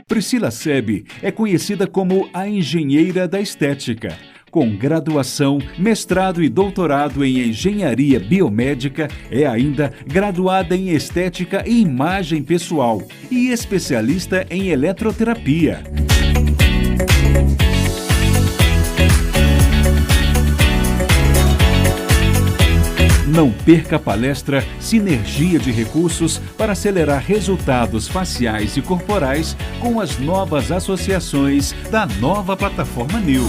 Priscila Sebe é conhecida como a engenheira da estética. Com graduação, mestrado e doutorado em engenharia biomédica, é ainda graduada em estética e imagem pessoal e especialista em eletroterapia. Não perca a palestra Sinergia de Recursos para acelerar resultados faciais e corporais com as novas associações da nova plataforma New.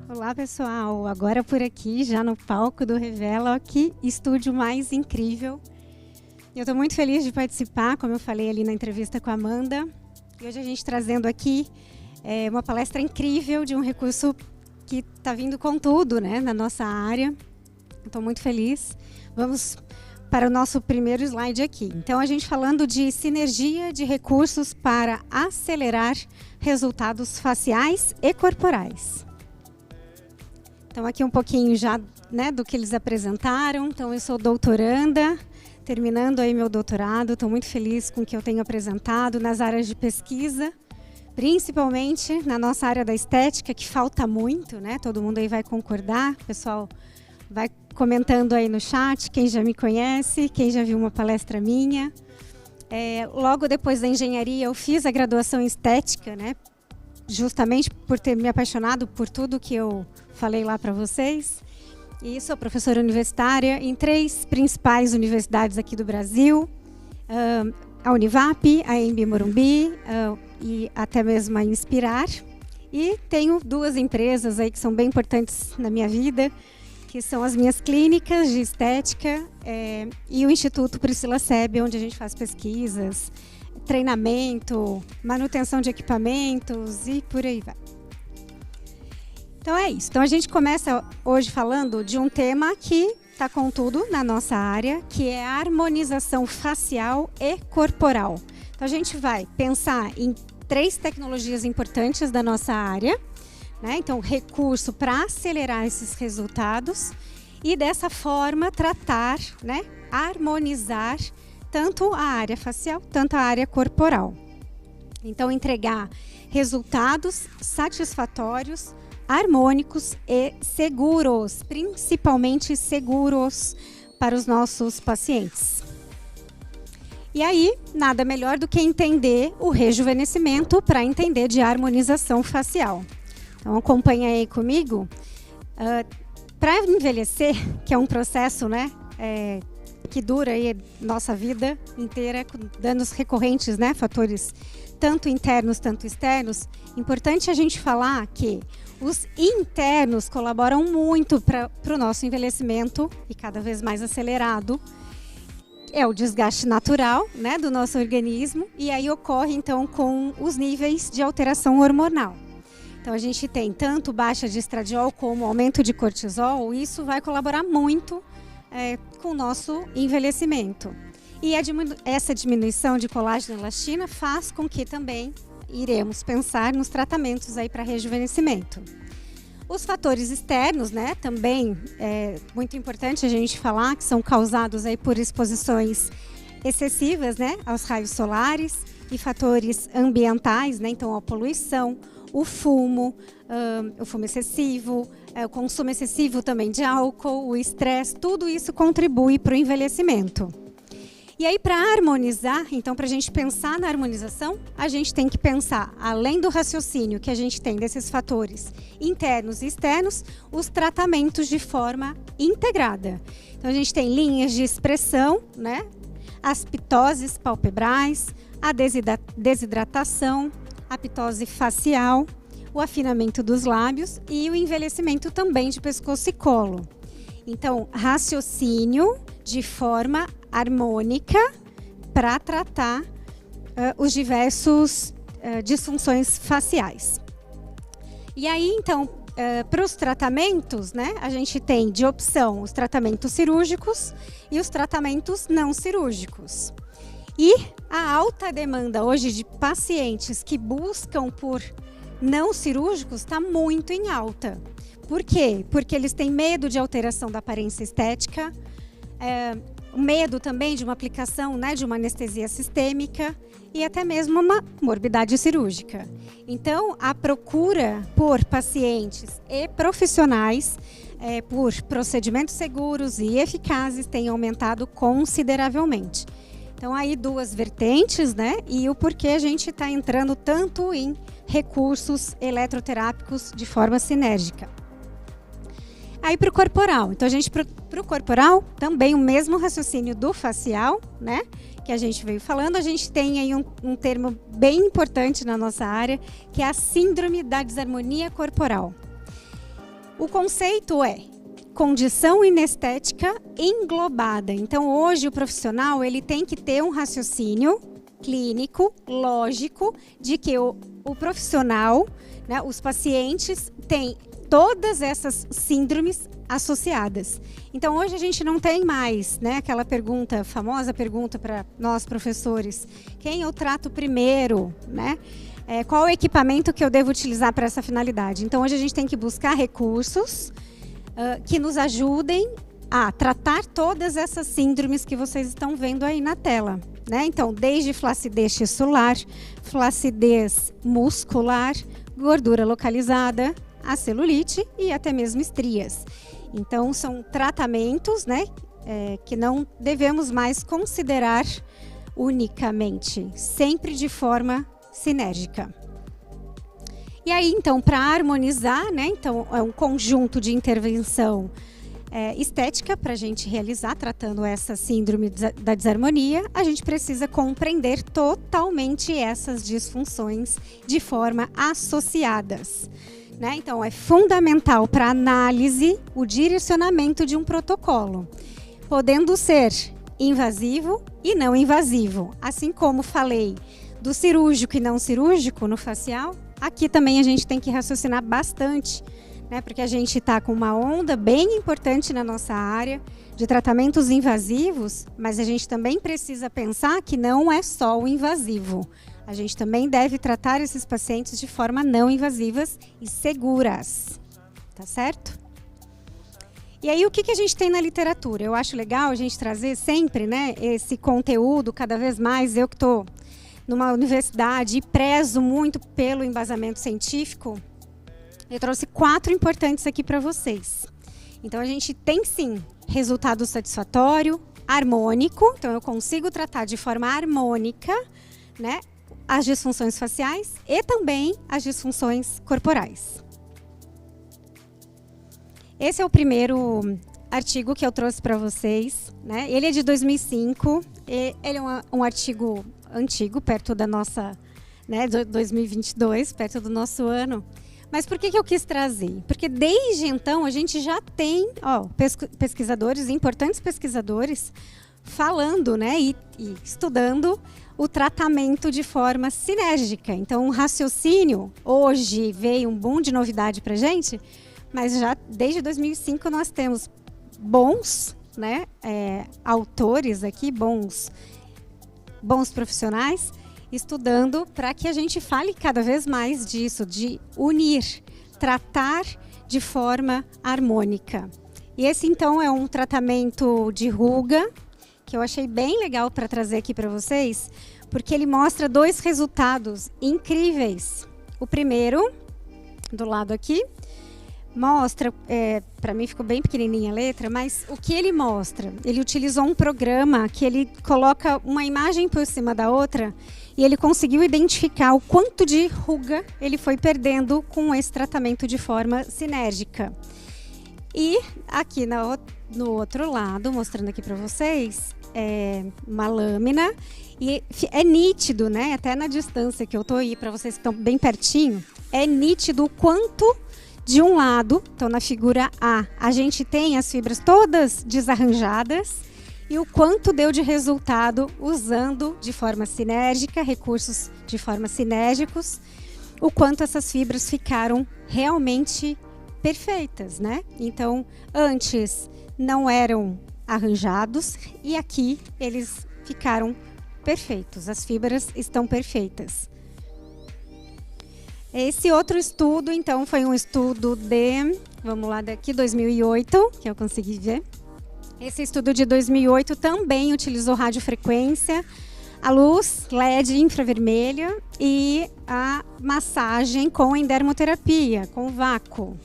Olá pessoal, agora por aqui, já no palco do Revela, que estúdio mais incrível. Eu estou muito feliz de participar, como eu falei ali na entrevista com a Amanda. E hoje a gente trazendo aqui uma palestra incrível de um recurso que está vindo com tudo, né, na nossa área. Estou muito feliz. Vamos para o nosso primeiro slide aqui. Então, a gente falando de sinergia de recursos para acelerar resultados faciais e corporais. Então, aqui um pouquinho já, né, do que eles apresentaram. Então, eu sou doutoranda, terminando aí meu doutorado, estou muito feliz com o que eu tenho apresentado nas áreas de pesquisa, principalmente na nossa área da estética, que falta muito, né? Todo mundo aí vai concordar, o pessoal vai comentando aí no chat, quem já me conhece, quem já viu uma palestra minha. Logo depois da engenharia, eu fiz a graduação em estética, né? Justamente por ter me apaixonado por tudo que eu falei lá para vocês. E sou professora universitária em 3 principais universidades aqui do Brasil, a Univap, a EMB Morumbi e até mesmo a Inspirar. E tenho 2 empresas aí que são bem importantes na minha vida, que são as minhas clínicas de estética e o Instituto Priscila Sebe, onde a gente faz pesquisas, treinamento, manutenção de equipamentos e por aí vai. Então é isso. Então a gente começa hoje falando de um tema que está com tudo na nossa área, que é a harmonização facial e corporal. Então a gente vai pensar em 3 tecnologias importantes da nossa área, né? Então recurso para acelerar esses resultados e dessa forma tratar, né, harmonizar tanto a área facial, tanto a área corporal. Então entregar resultados satisfatórios, harmônicos e seguros, principalmente seguros para os nossos pacientes. E aí, nada melhor do que entender o rejuvenescimento para entender de harmonização facial. Então, acompanha aí comigo. Para envelhecer, que é um processo, né, que dura aí nossa vida inteira, com danos recorrentes, né, fatores tanto internos, tanto externos, importante a gente falar que os internos colaboram muito para o nosso envelhecimento e cada vez mais acelerado. É o desgaste natural, né, do nosso organismo e aí ocorre então com os níveis de alteração hormonal. Então a gente tem tanto baixa de estradiol como aumento de cortisol, isso vai colaborar muito com o nosso envelhecimento. E essa diminuição de colágeno e elastina faz com que também iremos pensar nos tratamentos aí para rejuvenescimento. Os fatores externos, né, também é muito importante a gente falar que são causados aí por exposições excessivas, né, aos raios solares e fatores ambientais, né, então a poluição, o fumo excessivo, o consumo excessivo também de álcool, o estresse, tudo isso contribui para o envelhecimento. E aí, para harmonizar, então, para a gente pensar na harmonização, a gente tem que pensar, além do raciocínio que a gente tem desses fatores internos e externos, os tratamentos de forma integrada. Então, a gente tem linhas de expressão, né? As pitoses palpebrais, a desidratação, a pitose facial, o afinamento dos lábios e o envelhecimento também de pescoço e colo. Então, raciocínio de forma harmônica para tratar os diversos disfunções faciais. E aí, então, para os tratamentos, né, a gente tem de opção os tratamentos cirúrgicos e os tratamentos não cirúrgicos. E a alta demanda hoje de pacientes que buscam por não cirúrgicos está muito em alta. Por quê? Porque eles têm medo de alteração da aparência estética, medo também de uma aplicação, né, de uma anestesia sistêmica e até mesmo uma morbidade cirúrgica. Então, a procura por pacientes e profissionais por procedimentos seguros e eficazes tem aumentado consideravelmente. Então, aí duas vertentes, né, e o porquê a gente está entrando tanto em recursos eletroterápicos de forma sinérgica. Aí para o corporal. Então, para o corporal, também o mesmo raciocínio do facial, né? Que a gente veio falando. A gente tem aí um termo bem importante na nossa área, que é a síndrome da desarmonia corporal. O conceito é condição inestética englobada. Então, hoje o profissional ele tem que ter um raciocínio clínico, lógico, de que o profissional, né, os pacientes têm todas essas síndromes associadas. Então, hoje a gente não tem mais, né, aquela pergunta, famosa pergunta para nós professores, quem eu trato primeiro, né? Qual o equipamento que eu devo utilizar para essa finalidade? Então, hoje a gente tem que buscar recursos que nos ajudem a tratar todas essas síndromes que vocês estão vendo aí na tela, né? Então, desde flacidez tissular, flacidez muscular, gordura localizada, a celulite e até mesmo estrias. Então, são tratamentos, né, que não devemos mais considerar unicamente, sempre de forma sinérgica. E aí, então, para harmonizar, né, então, é um conjunto de intervenção estética para a gente realizar, tratando essa síndrome da desarmonia, a gente precisa compreender totalmente essas disfunções de forma associadas. Né? Então, é fundamental para análise o direcionamento de um protocolo, podendo ser invasivo e não invasivo. Assim como falei do cirúrgico e não cirúrgico no facial, aqui também a gente tem que raciocinar bastante, né? Porque a gente está com uma onda bem importante na nossa área de tratamentos invasivos, mas a gente também precisa pensar que não é só o invasivo. A gente também deve tratar esses pacientes de forma não invasivas e seguras, tá certo? E aí, o que a gente tem na literatura? Eu acho legal a gente trazer sempre, né, esse conteúdo cada vez mais. Eu que estou numa universidade e prezo muito pelo embasamento científico, eu trouxe 4 importantes aqui para vocês. Então, a gente tem, sim, resultado satisfatório, harmônico. Então, eu consigo tratar de forma harmônica, né, as disfunções faciais e também as disfunções corporais. Esse é o primeiro artigo que eu trouxe para vocês, né? Ele é de 2005, ele é um artigo antigo, perto da nossa, né, 2022, perto do nosso ano. Mas por que eu quis trazer? Porque desde então a gente já tem pesquisadores, importantes pesquisadores, falando, né, e estudando o tratamento de forma sinérgica. Então, o raciocínio, hoje veio um boom de novidade para a gente, mas já desde 2005 nós temos bons, né, autores aqui, bons profissionais, estudando para que a gente fale cada vez mais disso, de unir, tratar de forma harmônica. E esse, então, é um tratamento de ruga, que eu achei bem legal para trazer aqui para vocês, porque ele mostra 2 resultados incríveis. O primeiro, do lado aqui, mostra, para mim ficou bem pequenininha a letra, mas o que ele mostra? Ele utilizou um programa que ele coloca uma imagem por cima da outra e ele conseguiu identificar o quanto de ruga ele foi perdendo com esse tratamento de forma sinérgica. E aqui no outro lado, mostrando aqui para vocês, uma lâmina, e é nítido, né? Até na distância que eu estou aí, para vocês que estão bem pertinho, é nítido o quanto de um lado, então na figura a gente tem as fibras todas desarranjadas e o quanto deu de resultado usando de forma sinérgica, recursos de forma sinérgicos, o quanto essas fibras ficaram realmente perfeitas, né? Então, antes não eram arranjados e aqui eles ficaram perfeitos, as fibras estão perfeitas. Esse outro estudo, então, foi um estudo de, vamos lá, daqui 2008, que eu consegui ver. Esse estudo de 2008 também utilizou radiofrequência, a luz LED infravermelha e a massagem com endermoterapia, com vácuo.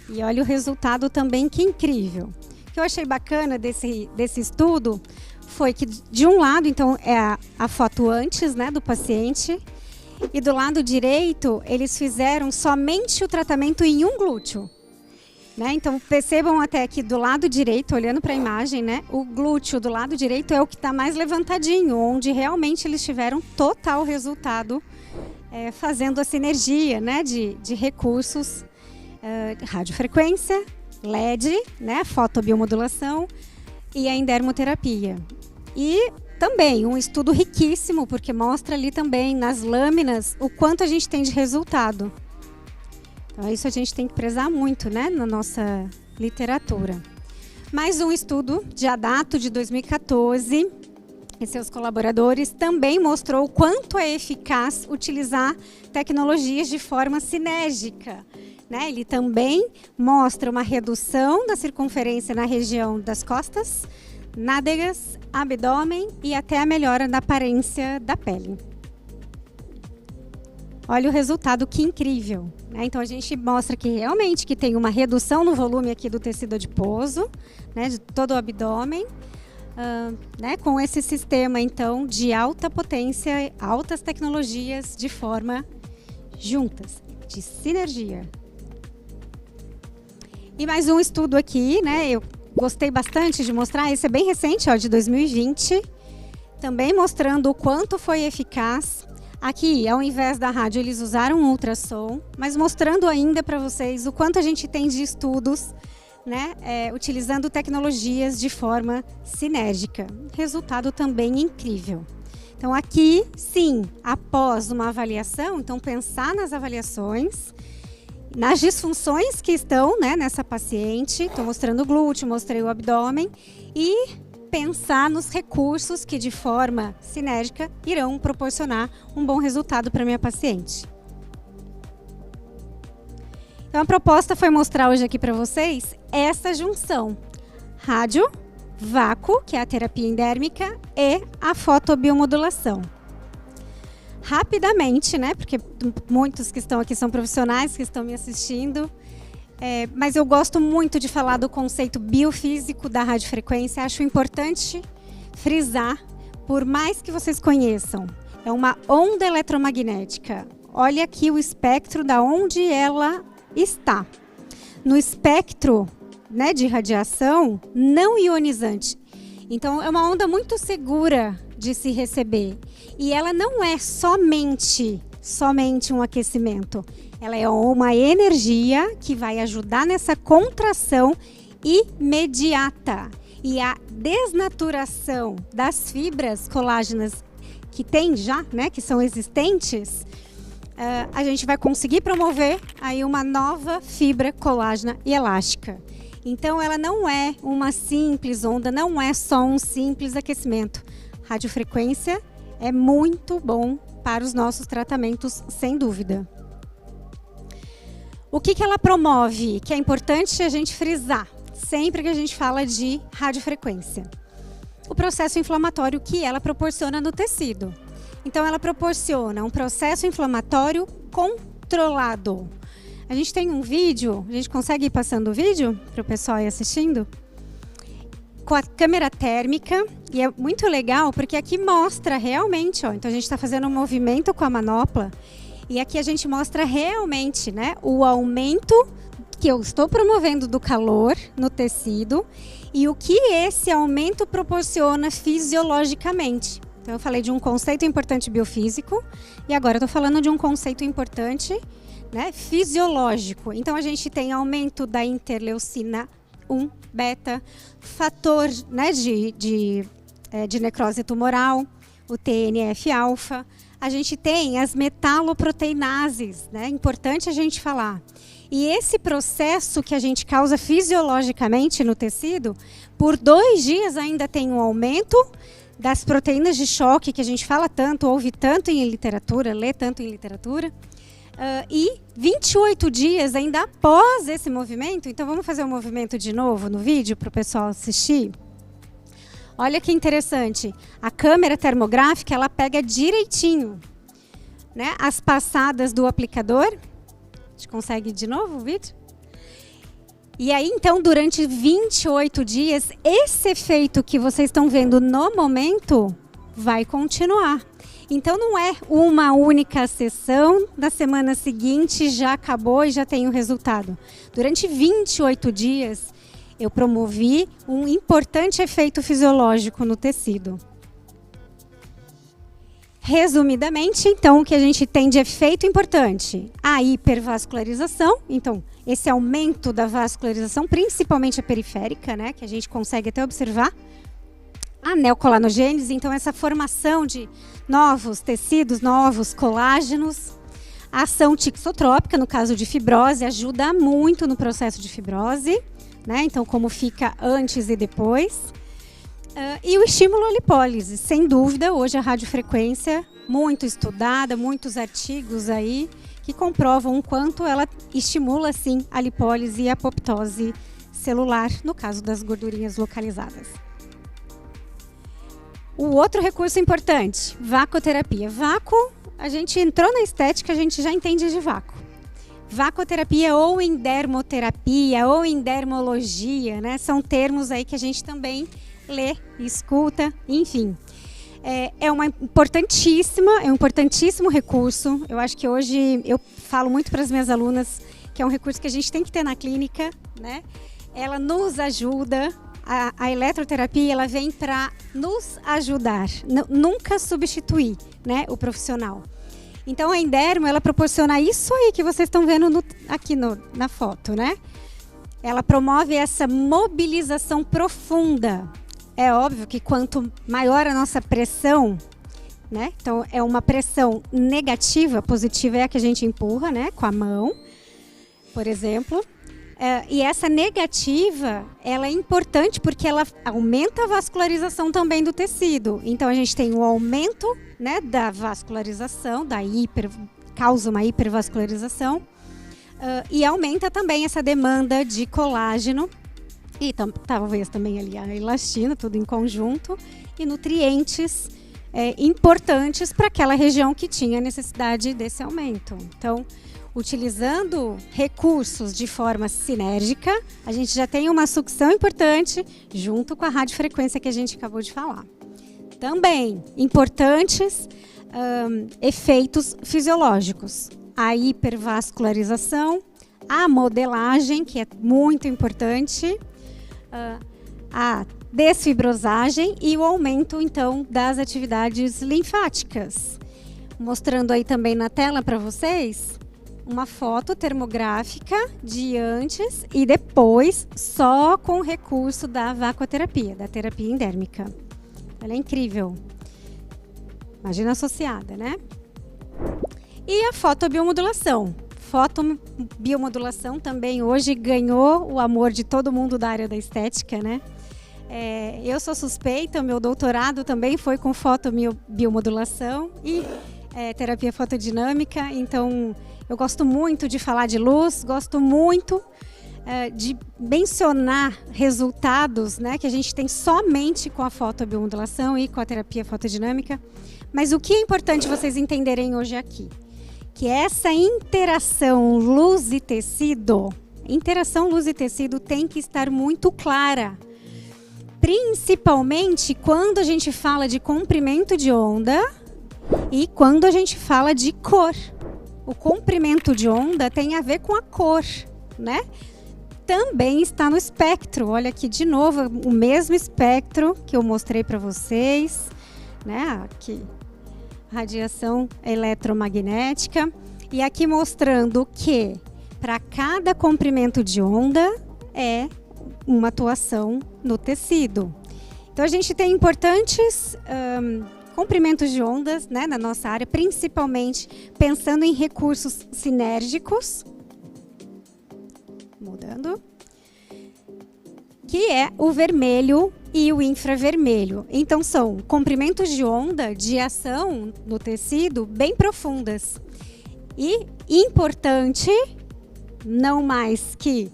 E olha o resultado também, que incrível. O que eu achei bacana desse estudo foi que, de um lado, então, é a foto antes, né, do paciente, e do lado direito, eles fizeram somente o tratamento em um glúteo. Né? Então, percebam até aqui do lado direito, olhando para a imagem, né, o glúteo do lado direito é o que está mais levantadinho, onde realmente eles tiveram total resultado fazendo a sinergia, né, de recursos, radiofrequência, LED, né, fotobiomodulação e a endermoterapia. E também um estudo riquíssimo, porque mostra ali também nas lâminas o quanto a gente tem de resultado. Então, isso a gente tem que prezar muito, né, na nossa literatura. Mais um estudo de Adato de 2014 e seus colaboradores também mostrou o quanto é eficaz utilizar tecnologias de forma sinérgica. Né? Ele também mostra uma redução da circunferência na região das costas, nádegas, abdômen e até a melhora da aparência da pele. Olha o resultado, que incrível. Né? Então, a gente mostra que realmente que tem uma redução no volume aqui do tecido adiposo, né, de todo o abdômen, né, com esse sistema, então, de alta potência, altas tecnologias de forma juntas, de sinergia. E mais um estudo aqui, né, eu gostei bastante de mostrar, esse é bem recente, ó, de 2020, também mostrando o quanto foi eficaz. Aqui, ao invés da rádio, eles usaram um ultrassom, mas mostrando ainda para vocês o quanto a gente tem de estudos, né, utilizando tecnologias de forma sinérgica. Resultado também incrível. Então, aqui, sim, após uma avaliação, então pensar nas avaliações, nas disfunções que estão, né, nessa paciente, estou mostrando o glúteo, mostrei o abdômen, e pensar nos recursos que de forma sinérgica irão proporcionar um bom resultado para a minha paciente. Então a proposta foi mostrar hoje aqui para vocês essa junção, rádio, vácuo, que é a terapia endérmica, e a fotobiomodulação. Rapidamente, né, porque muitos que estão aqui são profissionais que estão me assistindo, mas eu gosto muito de falar do conceito biofísico da radiofrequência. Acho importante frisar, por mais que vocês conheçam, é uma onda eletromagnética. Olha aqui o espectro da onde ela está. No espectro, né, de radiação não ionizante. Então, é uma onda muito segura de se receber. E ela não é somente um aquecimento. Ela é uma energia que vai ajudar nessa contração imediata. E a desnaturação das fibras colágenas que tem já, né, que são existentes, a gente vai conseguir promover aí uma nova fibra colágena e elástica. Então, ela não é uma simples onda, não é só um simples aquecimento. Radiofrequência é muito bom para os nossos tratamentos, sem dúvida. O que ela promove, que é importante a gente frisar, sempre que a gente fala de radiofrequência? O processo inflamatório que ela proporciona no tecido. Então, ela proporciona um processo inflamatório controlado. A gente tem um vídeo, a gente consegue ir passando o vídeo para o pessoal ir assistindo? Com a câmera térmica, e é muito legal porque aqui mostra realmente, ó, então a gente está fazendo um movimento com a manopla, e aqui a gente mostra realmente, né, o aumento que eu estou promovendo do calor no tecido e o que esse aumento proporciona fisiologicamente. Então eu falei de um conceito importante biofísico e agora eu estou falando de um conceito importante, né, fisiológico. Então a gente tem aumento da interleucina 1 beta, fator, né, de necrose tumoral, o TNF-alfa. A gente tem as metaloproteinases, né, importante a gente falar. E esse processo que a gente causa fisiologicamente no tecido, por 2 dias ainda tem um aumento das proteínas de choque, que a gente fala tanto, ouve tanto em literatura, lê tanto em literatura, E 28 dias ainda após esse movimento, então vamos fazer o movimento de novo no vídeo para o pessoal assistir. Olha que interessante, a câmera termográfica ela pega direitinho, né, as passadas do aplicador. A gente consegue de novo o vídeo? E aí, então, durante 28 dias, esse efeito que vocês estão vendo no momento vai continuar. Então, não é uma única sessão, na semana seguinte já acabou e já tem o resultado. Durante 28 dias, eu promovi um importante efeito fisiológico no tecido. Resumidamente, então, o que a gente tem de efeito importante? A hipervascularização, então, esse aumento da vascularização, principalmente a periférica, né, que a gente consegue até observar. A neocolanogênese, então, essa formação de novos tecidos, novos colágenos. A ação tixotrópica, no caso de fibrose, ajuda muito no processo de fibrose, né, então, como fica antes e depois. E o estímulo à lipólise, sem dúvida, hoje a radiofrequência, muito estudada, muitos artigos aí que comprovam o quanto ela estimula, sim, a lipólise e a apoptose celular, no caso das gordurinhas localizadas. O outro recurso importante, vacoterapia. Vácuo, a gente entrou na estética, a gente já entende de vácuo. Vacoterapia ou em dermoterapia ou em dermologia, né? São termos aí que a gente também lê, escuta, enfim. É um importantíssimo recurso. Eu acho que hoje eu falo muito para as minhas alunas que é um recurso que a gente tem que ter na clínica, né? Ela nos ajuda. A eletroterapia ela vem para nos ajudar, nunca substituir, né, o profissional. Então a Endermo ela proporciona isso aí que vocês estão vendo aqui na foto, né? Ela promove essa mobilização profunda. É óbvio que quanto maior a nossa pressão, né? Então é uma pressão negativa, positiva é a que a gente empurra, né, com a mão, por exemplo. E essa negativa, ela é importante porque ela aumenta a vascularização também do tecido. Então, a gente tem o aumento, né, da vascularização, causa uma hipervascularização, e aumenta também essa demanda de colágeno, e talvez também ali a elastina, tudo em conjunto, e nutrientes importantes para aquela região que tinha necessidade desse aumento. Então, utilizando recursos de forma sinérgica, a gente já tem uma sucção importante junto com a radiofrequência que a gente acabou de falar. Também importantes efeitos fisiológicos. A hipervascularização, a modelagem, que é muito importante, a desfibrosagem e o aumento, então, das atividades linfáticas. Mostrando aí também na tela para vocês uma foto termográfica de antes e depois, só com o recurso da vacoterapia, da terapia endérmica. Ela é incrível. Imagina associada, né? E a fotobiomodulação. Fotobiomodulação também hoje ganhou o amor de todo mundo da área da estética, né? Eu sou suspeita, o meu doutorado também foi com fotobiomodulação e terapia fotodinâmica, então eu gosto muito de falar de luz, gosto muito de mencionar resultados, né, que a gente tem somente com a fotobiomodulação e com a terapia fotodinâmica. Mas o que é importante vocês entenderem hoje aqui? Que essa interação luz e tecido tem que estar muito clara. Principalmente quando a gente fala de comprimento de onda e quando a gente fala de cor. O comprimento de onda tem a ver com a cor, né? Também está no espectro. Olha aqui de novo, o mesmo espectro que eu mostrei para vocês, né? Aqui, radiação eletromagnética. E aqui mostrando que para cada comprimento de onda é uma atuação no tecido. Então a gente tem importantes comprimentos de ondas, né, na nossa área, principalmente pensando em recursos sinérgicos, mudando, que é o vermelho e o infravermelho. Então são comprimentos de onda de ação no tecido bem profundas. E importante, não mais que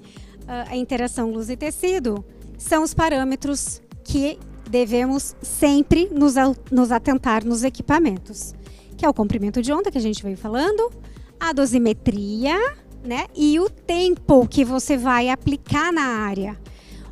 a interação luz e tecido, são os parâmetros que devemos sempre nos atentar nos equipamentos, que é o comprimento de onda que a gente veio falando, a dosimetria, né, e o tempo que você vai aplicar na área.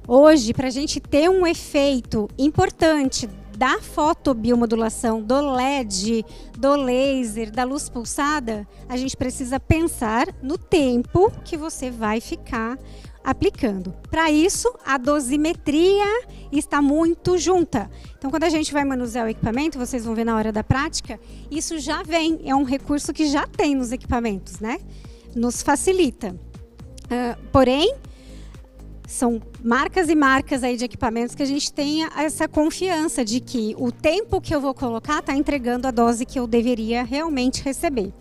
Hoje, para a gente ter um efeito importante da fotobiomodulação, do LED, do laser, da luz pulsada, a gente precisa pensar no tempo que você vai ficar aplicando. Para isso, a dosimetria está muito junta. Então, quando a gente vai manusear o equipamento, vocês vão ver na hora da prática, isso já vem, é um recurso que já tem nos equipamentos, né? Nos facilita. Porém, são marcas e marcas aí de equipamentos que a gente tenha essa confiança de que o tempo que eu vou colocar está entregando a dose que eu deveria realmente receber.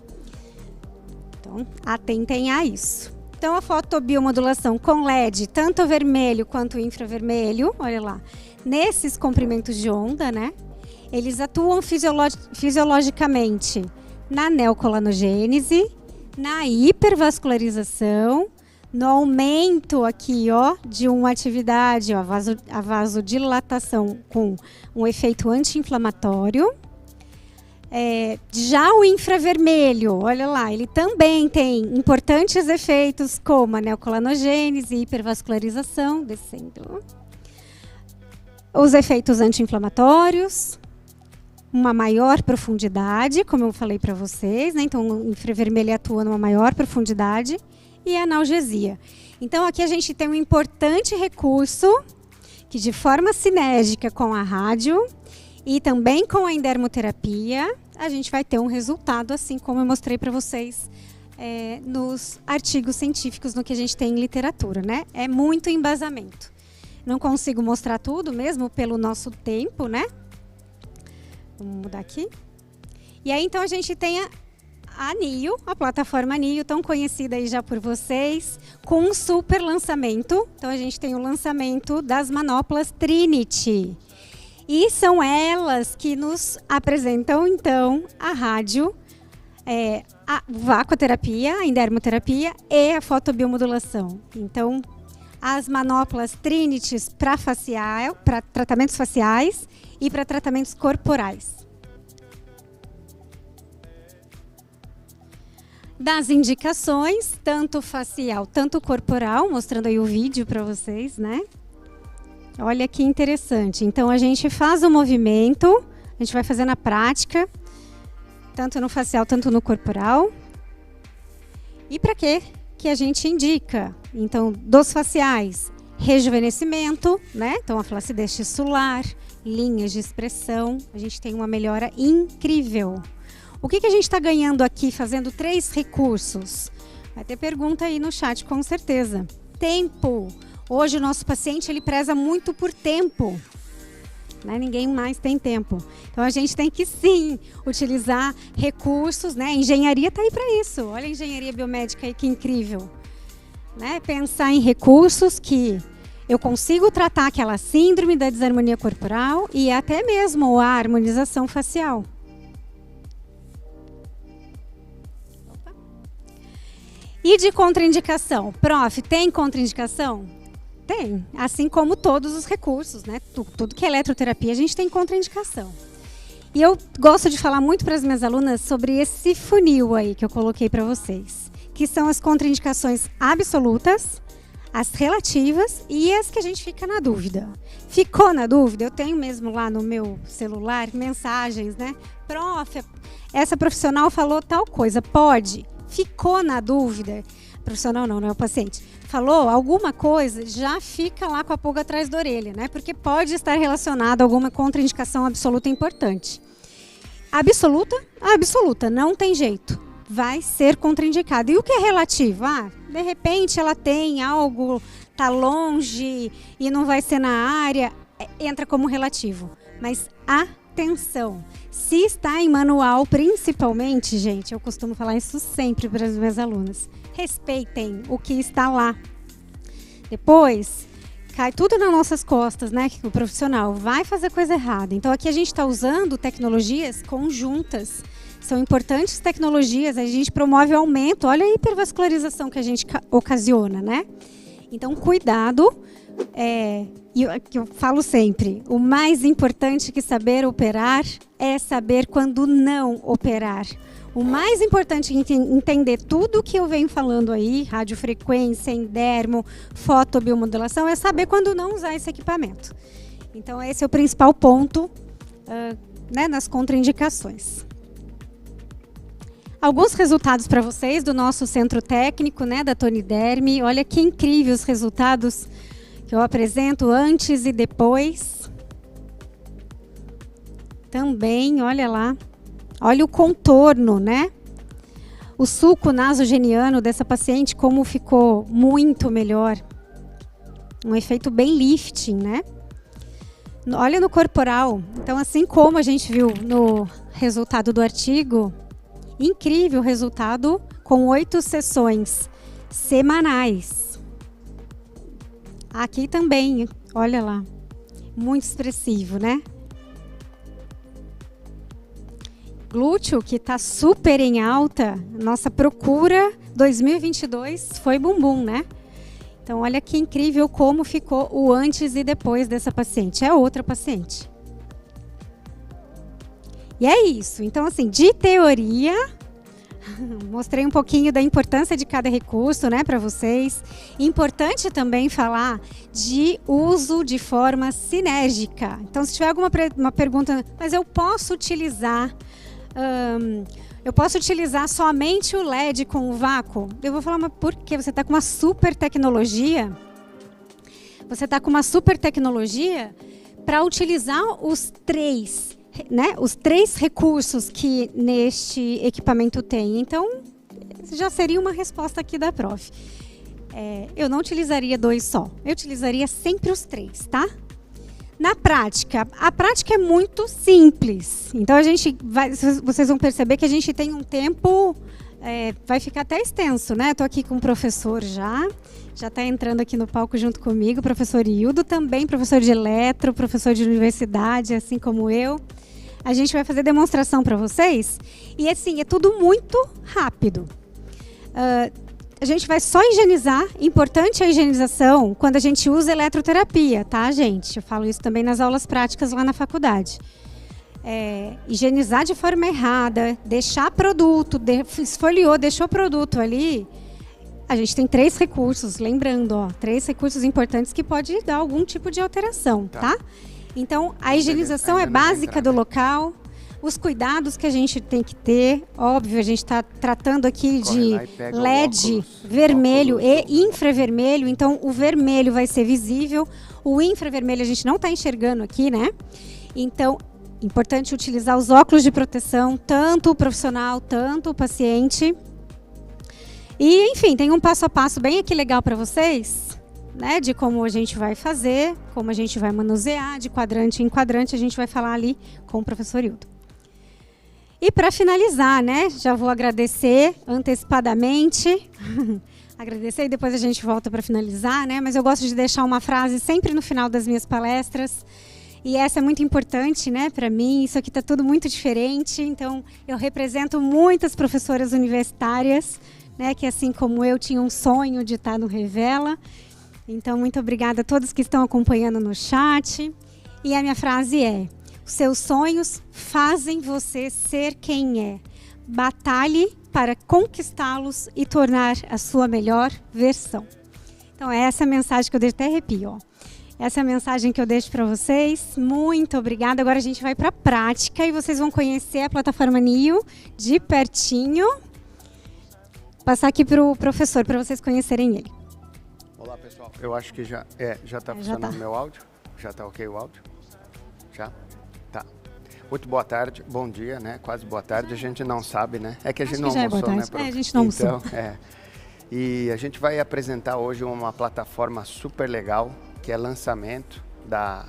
Então, atentem a isso. Então, a fotobiomodulação com LED, tanto vermelho quanto infravermelho, olha lá, nesses comprimentos de onda, né? Eles atuam fisiologicamente na neocolanogênese, na hipervascularização, no aumento aqui, ó, de uma atividade, ó, a vasodilatação com um efeito anti-inflamatório. Já o infravermelho, olha lá, ele também tem importantes efeitos como a neocolanogênese e hipervascularização, descendo. Os efeitos anti-inflamatórios, uma maior profundidade, como eu falei para vocês, né? Então o infravermelho atua numa maior profundidade e a analgesia. Então aqui a gente tem um importante recurso que de forma sinérgica com a rádio e também com a endermoterapia, a gente vai ter um resultado, assim como eu mostrei para vocês nos artigos científicos, no que a gente tem em literatura, né? É muito embasamento. Não consigo mostrar tudo, mesmo pelo nosso tempo, né? Vamos mudar aqui. E aí, então, a gente tem a NIO, a plataforma NIO, tão conhecida aí já por vocês, com um super lançamento. Então, a gente tem o lançamento das manoplas Trinity. E são elas que nos apresentam, então, a rádio, a vacoterapia, a endermoterapia e a fotobiomodulação. Então, as manoplas Trinity para tratamentos faciais e para tratamentos corporais. Das indicações, tanto facial, tanto corporal, mostrando aí o vídeo para vocês, né? Olha que interessante. Então, a gente faz o movimento, a gente vai fazer na prática, tanto no facial, tanto no corporal. E para quê que a gente indica? Então, dos faciais, rejuvenescimento, né? Então, a flacidez tissular, linhas de expressão, a gente tem uma melhora incrível. O que a gente está ganhando aqui fazendo 3 recursos? Vai ter pergunta aí no chat, com certeza. Tempo. Hoje o nosso paciente ele preza muito por tempo, né? Ninguém mais tem tempo. Então a gente tem que sim utilizar recursos, né? A engenharia está aí para isso. Olha a engenharia biomédica aí que incrível, né? Pensar em recursos que eu consigo tratar aquela síndrome da desarmonia corporal e até mesmo a harmonização facial. E de contraindicação? Prof, tem contraindicação? Tem, assim como todos os recursos, né? Tudo que é eletroterapia a gente tem contraindicação. E eu gosto de falar muito para as minhas alunas sobre esse funil aí que eu coloquei para vocês, que são as contraindicações absolutas, as relativas e as que a gente fica na dúvida. Ficou na dúvida? Eu tenho mesmo lá no meu celular mensagens, né? Prof, essa profissional falou tal coisa, pode? Ficou na dúvida? Profissional não é o paciente. Falou alguma coisa, já fica lá com a pulga atrás da orelha, né? Porque pode estar relacionado a alguma contraindicação absoluta importante. Absoluta? Absoluta, não tem jeito. Vai ser contraindicado. E o que é relativo? De repente ela tem algo, tá longe e não vai ser na área, entra como relativo. Mas atenção, se está em manual, principalmente, gente, eu costumo falar isso sempre para as minhas alunas, respeitem o que está lá. Depois, cai tudo nas nossas costas, né? Que o profissional vai fazer coisa errada. Então, aqui a gente está usando tecnologias conjuntas. São importantes tecnologias, a gente promove o aumento, olha a hipervascularização que a gente ocasiona, né? Então, cuidado, e eu falo sempre, o mais importante que saber operar é saber quando não operar. O mais importante é entender tudo que eu venho falando aí, radiofrequência, endermo, fotobiomodulação, é saber quando não usar esse equipamento. Então, esse é o principal ponto né, nas contraindicações. Alguns resultados para vocês do nosso centro técnico, né, da Toniderm. Olha que incrível os resultados que eu apresento antes e depois. Também, olha lá. Olha o contorno, né? O suco nasogeniano dessa paciente, como ficou muito melhor. Um efeito bem lifting, né? Olha no corporal. Então, assim como a gente viu no resultado do artigo, incrível resultado com 8 sessões semanais. Aqui também, olha lá. Muito expressivo, né? Glúteo, que está super em alta, nossa procura 2022 foi bumbum, né? Então, olha que incrível como ficou o antes e depois dessa paciente. É outra paciente. E é isso. Então, assim, de teoria, mostrei um pouquinho da importância de cada recurso, né, para vocês. Importante também falar de uso de forma sinérgica. Então, se tiver alguma uma pergunta, mas eu posso utilizar somente o LED com o vácuo? Eu vou falar, mas por quê? Você está com uma super tecnologia. Você está com uma super tecnologia para utilizar os três, né? Os 3 recursos que neste equipamento tem. Então, já seria uma resposta aqui da prof. Eu não utilizaria 2 só. Eu utilizaria sempre os 3, tá? Na prática, a prática é muito simples. Então, vocês vão perceber que a gente tem um tempo, vai ficar até extenso, né? Estou aqui com o professor já está entrando aqui no palco junto comigo, o professor Hildo também, professor de eletro, professor de universidade, assim como eu. A gente vai fazer demonstração para vocês e, assim, é tudo muito rápido. A gente vai só higienizar, importante a higienização quando a gente usa eletroterapia, tá, gente? Eu falo isso também nas aulas práticas lá na faculdade. Higienizar de forma errada, deixar produto, esfoliou, deixou produto ali. A gente tem 3 recursos, lembrando, ó, 3 recursos importantes que pode dar algum tipo de alteração, tá? Então, a higienização é básica do local. Os cuidados que a gente tem que ter, óbvio, a gente está tratando aqui de LED vermelho e infravermelho, então o vermelho vai ser visível, o infravermelho a gente não está enxergando aqui, né? Então, importante utilizar os óculos de proteção, tanto o profissional, tanto o paciente. E, enfim, tem um passo a passo bem aqui legal para vocês, né? De como a gente vai fazer, como a gente vai manusear, de quadrante em quadrante, a gente vai falar ali com o professor Hildo. E para finalizar, né, já vou agradecer antecipadamente, agradecer e depois a gente volta para finalizar, né, mas eu gosto de deixar uma frase sempre no final das minhas palestras, e essa é muito importante, né, para mim, isso aqui está tudo muito diferente, então eu represento muitas professoras universitárias, né, que assim como eu tinha um sonho de estar no Revela, então muito obrigada a todos que estão acompanhando no chat, e a minha frase é: seus sonhos fazem você ser quem é. Batalhe para conquistá-los e tornar a sua melhor versão. Então, é essa a mensagem que eu deixo, até arrepio, ó. Essa é a mensagem que eu deixo para vocês. Muito obrigada. Agora a gente vai para a prática e vocês vão conhecer a plataforma NIO de pertinho. Passar aqui para o professor, para vocês conhecerem ele. Olá, pessoal. Eu acho que já está funcionando o meu áudio. Já está ok o áudio? Já? Tá. Muito boa tarde, bom dia, né? Quase boa tarde, a gente não sabe, né? É que a gente não almoçou, né, prof? A gente não almoçou. Então, E a gente vai apresentar hoje uma plataforma super legal, que é lançamento da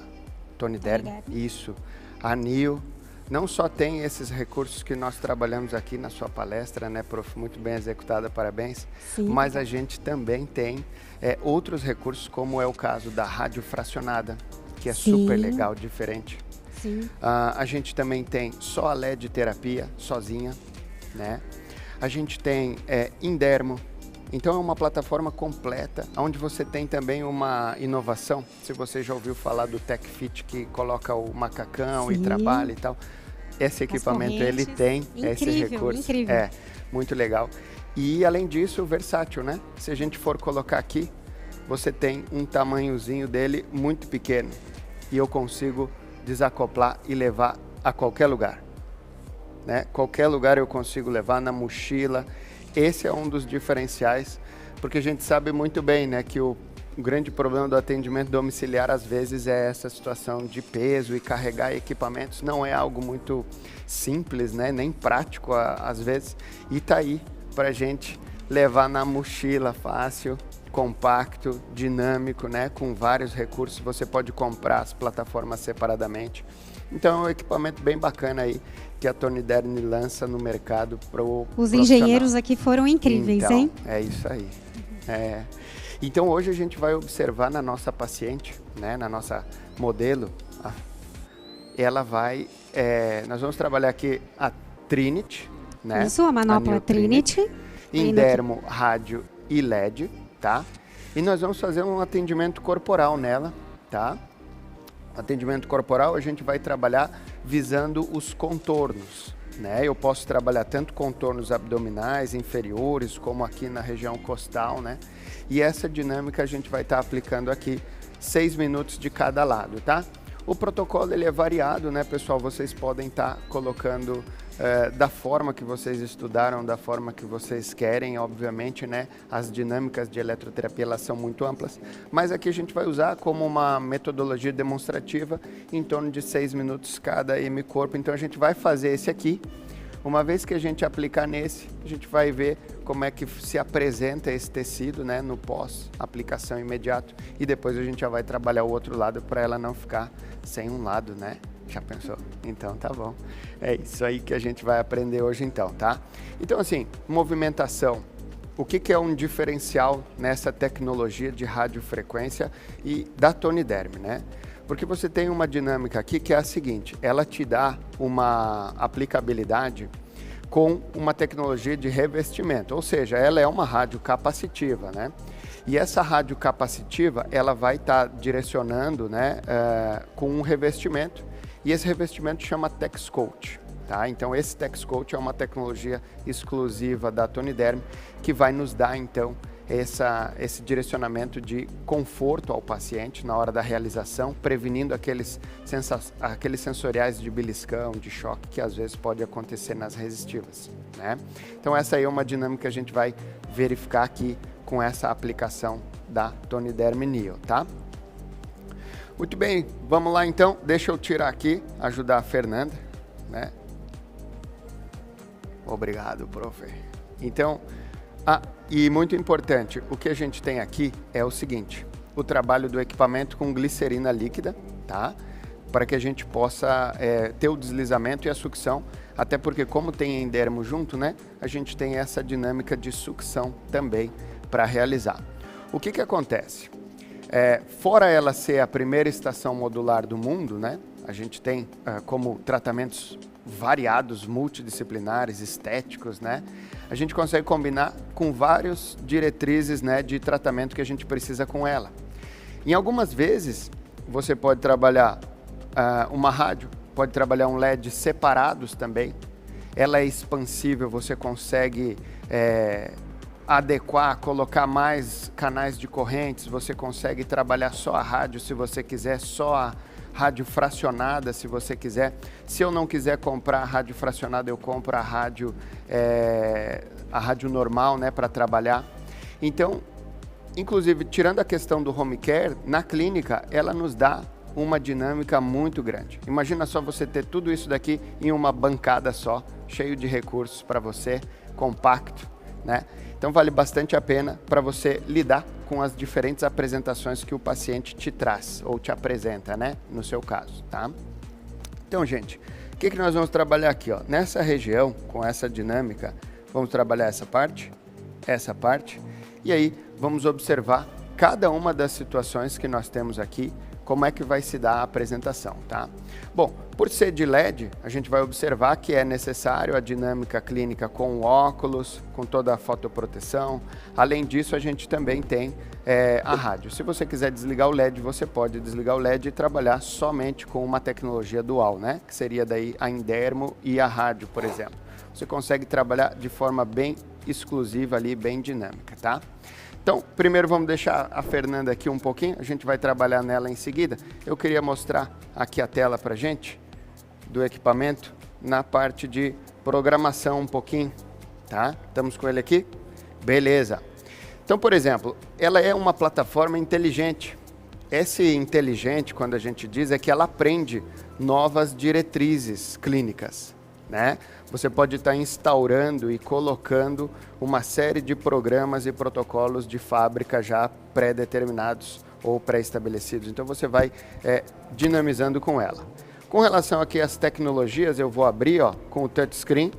Toniderm. Isso. A NIO não só tem esses recursos que nós trabalhamos aqui na sua palestra, né, prof? Muito bem executada, parabéns. Sim. Mas a gente também tem outros recursos, como é o caso da rádio fracionada, que é super legal, diferente. Sim. A gente também tem só a LED terapia, sozinha, né? A gente tem Indermo. Então é uma plataforma completa, onde você tem também uma inovação. Se você já ouviu falar do TechFit, que coloca o macacão Sim. e trabalha e tal. Esse equipamento, ele tem esse recurso. Incrível. É, muito legal. E além disso, versátil, né? Se a gente for colocar aqui, você tem um tamanhozinho dele muito pequeno. E eu consigo desacoplar e levar a qualquer lugar. Né? Qualquer lugar eu consigo levar, na mochila. Esse é um dos diferenciais, porque a gente sabe muito bem, né, que o grande problema do atendimento domiciliar às vezes é essa situação de peso, e carregar equipamentos não é algo muito simples, né, nem prático às vezes, e tá aí para a gente levar na mochila fácil, compacto, dinâmico, né, com vários recursos. Você pode comprar as plataformas separadamente. Então é um equipamento bem bacana aí que a Tony Derme lança no mercado para o Os engenheiros aqui foram incríveis, então, hein? É isso aí. Então hoje a gente vai observar na nossa paciente, né, na nossa modelo, ela vai, nós vamos trabalhar aqui a Trinity, né? Isso, a manopla Trinity. Indermo, rádio e LED, tá? E nós vamos fazer um atendimento corporal nela, tá? Atendimento corporal, a gente vai trabalhar visando os contornos, né? Eu posso trabalhar tanto contornos abdominais, inferiores, como aqui na região costal, né? E essa dinâmica a gente vai estar aplicando aqui 6 minutos de cada lado, tá? O protocolo ele é variado, né, pessoal? Vocês podem estar colocando da forma que vocês estudaram, da forma que vocês querem, obviamente, né? As dinâmicas de eletroterapia, elas são muito amplas, mas aqui a gente vai usar como uma metodologia demonstrativa em torno de 6 minutos cada hemicorpo. Então a gente vai fazer esse aqui. Uma vez que a gente aplicar nesse, a gente vai ver como é que se apresenta esse tecido, né, no pós-aplicação imediato, e depois a gente já vai trabalhar o outro lado para ela não ficar sem um lado, né? Já pensou? Então tá bom. É isso aí que a gente vai aprender hoje então, tá? Então assim, movimentação. O que é um diferencial nessa tecnologia de radiofrequência e da Tony Derme, né? Porque você tem uma dinâmica aqui que é a seguinte, ela te dá uma aplicabilidade com uma tecnologia de revestimento, ou seja, ela é uma rádio capacitiva, né? E essa rádio capacitiva, ela vai estar direcionando, né, com um revestimento, e esse revestimento chama TexCoat, tá? Então esse TexCoat é uma tecnologia exclusiva da Tony Derme que vai nos dar então esse direcionamento de conforto ao paciente na hora da realização, prevenindo aqueles sensoriais de beliscão, de choque, que às vezes pode acontecer nas resistivas, né? Então essa aí é uma dinâmica que a gente vai verificar aqui com essa aplicação da Tony Derme Neo, tá? Muito bem, vamos lá então, deixa eu tirar aqui, ajudar a Fernanda, né? Obrigado, prof. Então, e muito importante, o que a gente tem aqui é o seguinte, o trabalho do equipamento com glicerina líquida, tá? Para que a gente possa ter o deslizamento e a sucção, até porque como tem endermo junto, né? A gente tem essa dinâmica de sucção também para realizar. O que acontece? Fora ela ser a primeira estação modular do mundo, né? A gente tem como tratamentos variados, multidisciplinares, estéticos, né? A gente consegue combinar com várias diretrizes, né, de tratamento que a gente precisa com ela. Em algumas vezes, você pode trabalhar uma rádio, pode trabalhar um LED separados também. Ela é expansível, você consegue adequar, colocar mais canais de correntes, você consegue trabalhar só a rádio se você quiser, só a rádio fracionada se você quiser. Se eu não quiser comprar a rádio fracionada, eu compro a rádio normal, né, para trabalhar. Então, inclusive, tirando a questão do home care, na clínica ela nos dá uma dinâmica muito grande. Imagina só você ter tudo isso daqui em uma bancada só, cheio de recursos para você, compacto, né? Então vale bastante a pena para você lidar com as diferentes apresentações que o paciente te traz ou te apresenta, né? No seu caso, tá? Então, gente, o que nós vamos trabalhar aqui, ó? Nessa região, com essa dinâmica, vamos trabalhar essa parte, e aí vamos observar cada uma das situações que nós temos aqui, como é que vai se dar a apresentação, tá? Bom, por ser de LED, a gente vai observar que é necessário a dinâmica clínica com o óculos, com toda a fotoproteção. Além disso, a gente também tem a rádio. Se você quiser desligar o LED, você pode desligar o LED e trabalhar somente com uma tecnologia dual, né? Que seria daí a Indermo e a rádio, por exemplo. Você consegue trabalhar de forma bem exclusiva ali, bem dinâmica, tá? Então, primeiro vamos deixar a Fernanda aqui um pouquinho, a gente vai trabalhar nela em seguida. Eu queria mostrar aqui a tela pra gente, do equipamento, na parte de programação um pouquinho, tá? Estamos com ele aqui? Beleza. Então, por exemplo, ela é uma plataforma inteligente. Esse inteligente, quando a gente diz, é que ela aprende novas diretrizes clínicas, né? Você pode estar instaurando e colocando uma série de programas e protocolos de fábrica já pré-determinados ou pré-estabelecidos. Então você vai dinamizando com ela. Com relação aqui às tecnologias, eu vou abrir com o touchscreen.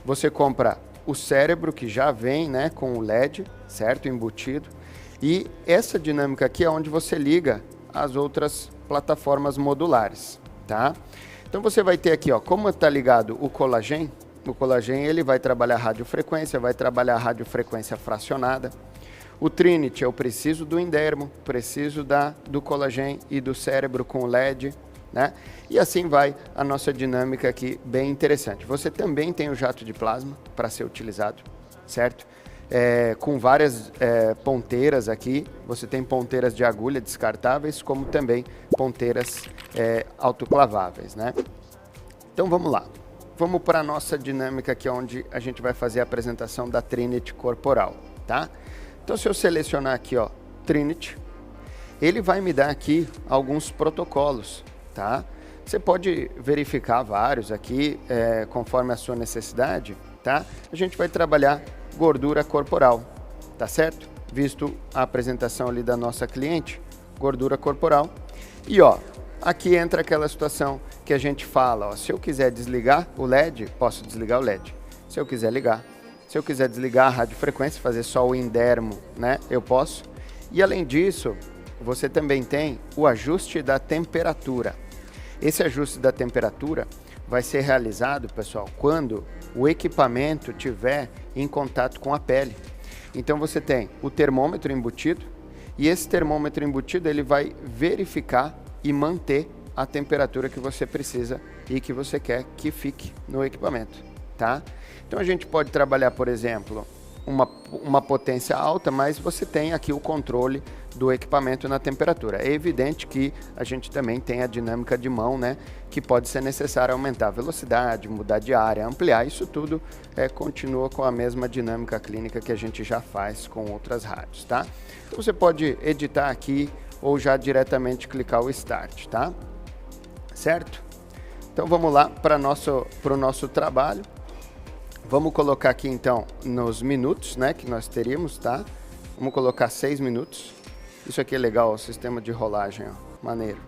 Você compra o cérebro que já vem, né, com o LED, certo? Embutido. E essa dinâmica aqui é onde você liga as outras plataformas modulares, tá? Então você vai ter aqui, como está ligado o Collagen ele vai trabalhar radiofrequência, vai trabalhar radiofrequência fracionada. O Trinity, eu preciso do Indermo, preciso do Collagen e do cérebro com LED, né? E assim vai a nossa dinâmica aqui, bem interessante. Você também tem o jato de plasma para ser utilizado, certo? Com várias ponteiras aqui, você tem ponteiras de agulha descartáveis, como também ponteiras autoclaváveis, né? Então vamos lá, vamos para a nossa dinâmica aqui, onde a gente vai fazer a apresentação da Trinity corporal, tá? Então se eu selecionar aqui, Trinity, ele vai me dar aqui alguns protocolos, tá? Você pode verificar vários aqui, conforme a sua necessidade, tá? A gente vai trabalhar gordura corporal, tá certo? Visto a apresentação ali da nossa cliente, gordura corporal. E aqui entra aquela situação que a gente fala, se eu quiser desligar o LED, posso desligar o LED. Se eu quiser ligar, se eu quiser desligar a radiofrequência, fazer só o Indermo, né? Eu posso. E além disso, você também tem o ajuste da temperatura. Esse ajuste da temperatura vai ser realizado, pessoal, quando o equipamento estiver em contato com a pele. Então você tem o termômetro embutido, e esse termômetro embutido ele vai verificar e manter a temperatura que você precisa e que você quer que fique no equipamento, tá? Então a gente pode trabalhar, por exemplo, uma potência alta, mas você tem aqui o controle do equipamento na temperatura. É evidente que a gente também tem a dinâmica de mão, né? Que pode ser necessário aumentar a velocidade, mudar de área, ampliar. Isso tudo continua com a mesma dinâmica clínica que a gente já faz com outras rádios, tá? Então você pode editar aqui ou já diretamente clicar o Start, tá? Certo? Então vamos lá para o nosso trabalho. Vamos colocar aqui então nos minutos, né, que nós teríamos, tá? Vamos colocar 6 minutos. Isso aqui é legal, o sistema de rolagem, maneiro,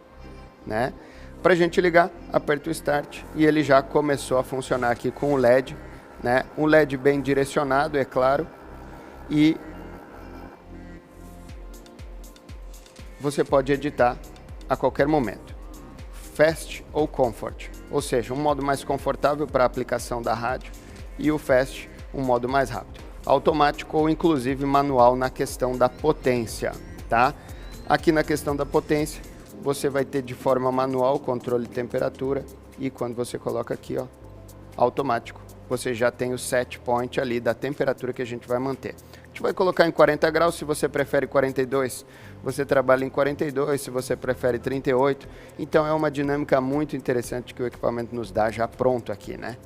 né? Para a gente ligar, aperta o Start e ele já começou a funcionar aqui com o LED, né? Um LED bem direcionado, é claro, e você pode editar a qualquer momento. Fast ou Comfort, ou seja, um modo mais confortável para a aplicação da rádio, e o Fast, um modo mais rápido. Automático ou inclusive manual na questão da potência, tá? Aqui na questão da potência, você vai ter de forma manual o controle de temperatura, e quando você coloca aqui, automático, você já tem o set point ali da temperatura que a gente vai manter. A gente vai colocar em 40 graus, se você prefere 42, você trabalha em 42, se você prefere 38. Então é uma dinâmica muito interessante que o equipamento nos dá já pronto aqui, né?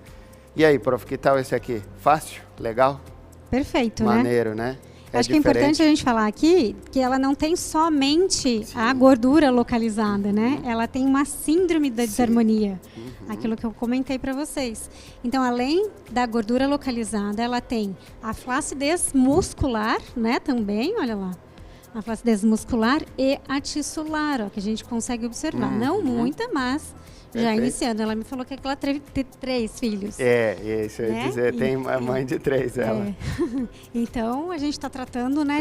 E aí, prof, que tal esse aqui? Fácil? Legal? Perfeito, maneiro, né? Acho que é importante a gente falar aqui que ela não tem somente a gordura localizada, né? Ela tem uma síndrome da desarmonia, aquilo que eu comentei para vocês. Então, além da gordura localizada, ela tem a flacidez muscular, né? Também, olha lá. A flacidez muscular e a tissular, ó, que a gente consegue observar. Não muita, mas já iniciando. Ela me falou que ela teve 3 filhos. Isso eu ia dizer, tem uma mãe de 3 ela. Então, a gente está tratando, né,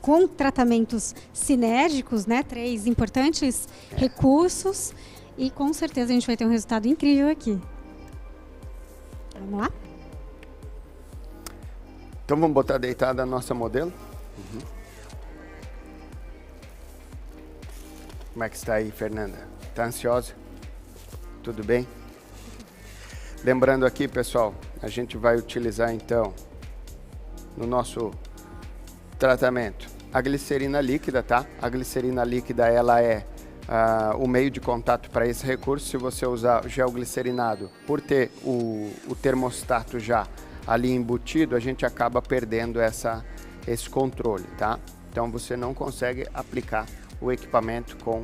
com tratamentos sinérgicos, né, 3 importantes recursos, e com certeza a gente vai ter um resultado incrível aqui. Vamos lá? Então vamos botar deitada a nossa modelo? Como é que está aí, Fernanda? Está ansiosa? Tudo bem? Lembrando aqui, pessoal, a gente vai utilizar então, no nosso tratamento, a glicerina líquida, tá? A glicerina líquida, ela é o meio de contato para esse recurso. Se você usar gel glicerinado, por ter o termostato já ali embutido, a gente acaba perdendo esse controle, tá? Então você não consegue aplicar o equipamento com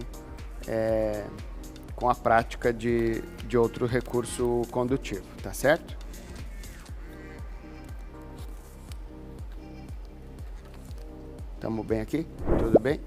a prática de outro recurso condutivo, tá certo? Estamos bem aqui? Tudo bem?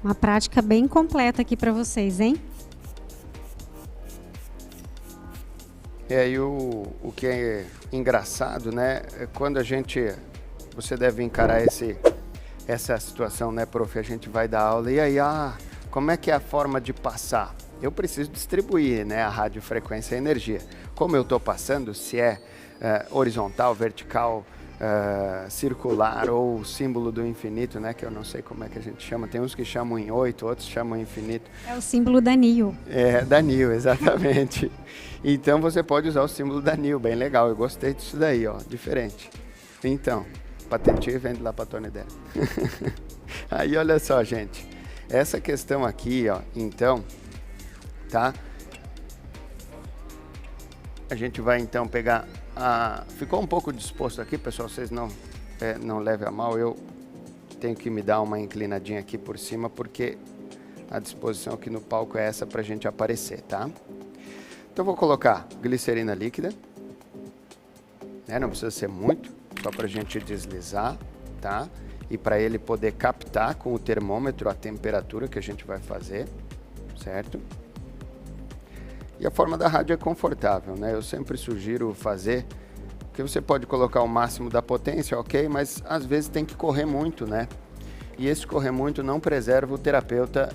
Uma prática bem completa aqui para vocês, hein? E aí o que é engraçado, né? É quando você deve encarar essa situação, né, prof? A gente vai dar aula e aí, como é que é a forma de passar? Eu preciso distribuir, né, a radiofrequência e a energia. Como eu estou passando, se é horizontal, vertical, circular ou símbolo do infinito, né, que eu não sei como é que a gente chama, tem uns que chamam em 8, outros chamam em infinito. É o símbolo da NIO. Da NIO, exatamente. Então você pode usar o símbolo da NIO, bem legal, eu gostei disso daí, ó, diferente. Então, patenteio e vende lá para a Tony Derby. Aí olha só, gente, essa questão aqui, ó, então, tá? A gente vai então pegar ficou um pouco disposto aqui, pessoal, vocês não levem a mal, eu tenho que me dar uma inclinadinha aqui por cima, porque a disposição aqui no palco é essa pra gente aparecer, tá? Então vou colocar glicerina líquida, né? Não precisa ser muito, só pra gente deslizar, tá? E para ele poder captar com o termômetro a temperatura que a gente vai fazer, certo? E a forma da rádio é confortável, né? Eu sempre sugiro fazer, porque você pode colocar o máximo da potência, ok? Mas às vezes tem que correr muito, né? E esse correr muito não preserva o terapeuta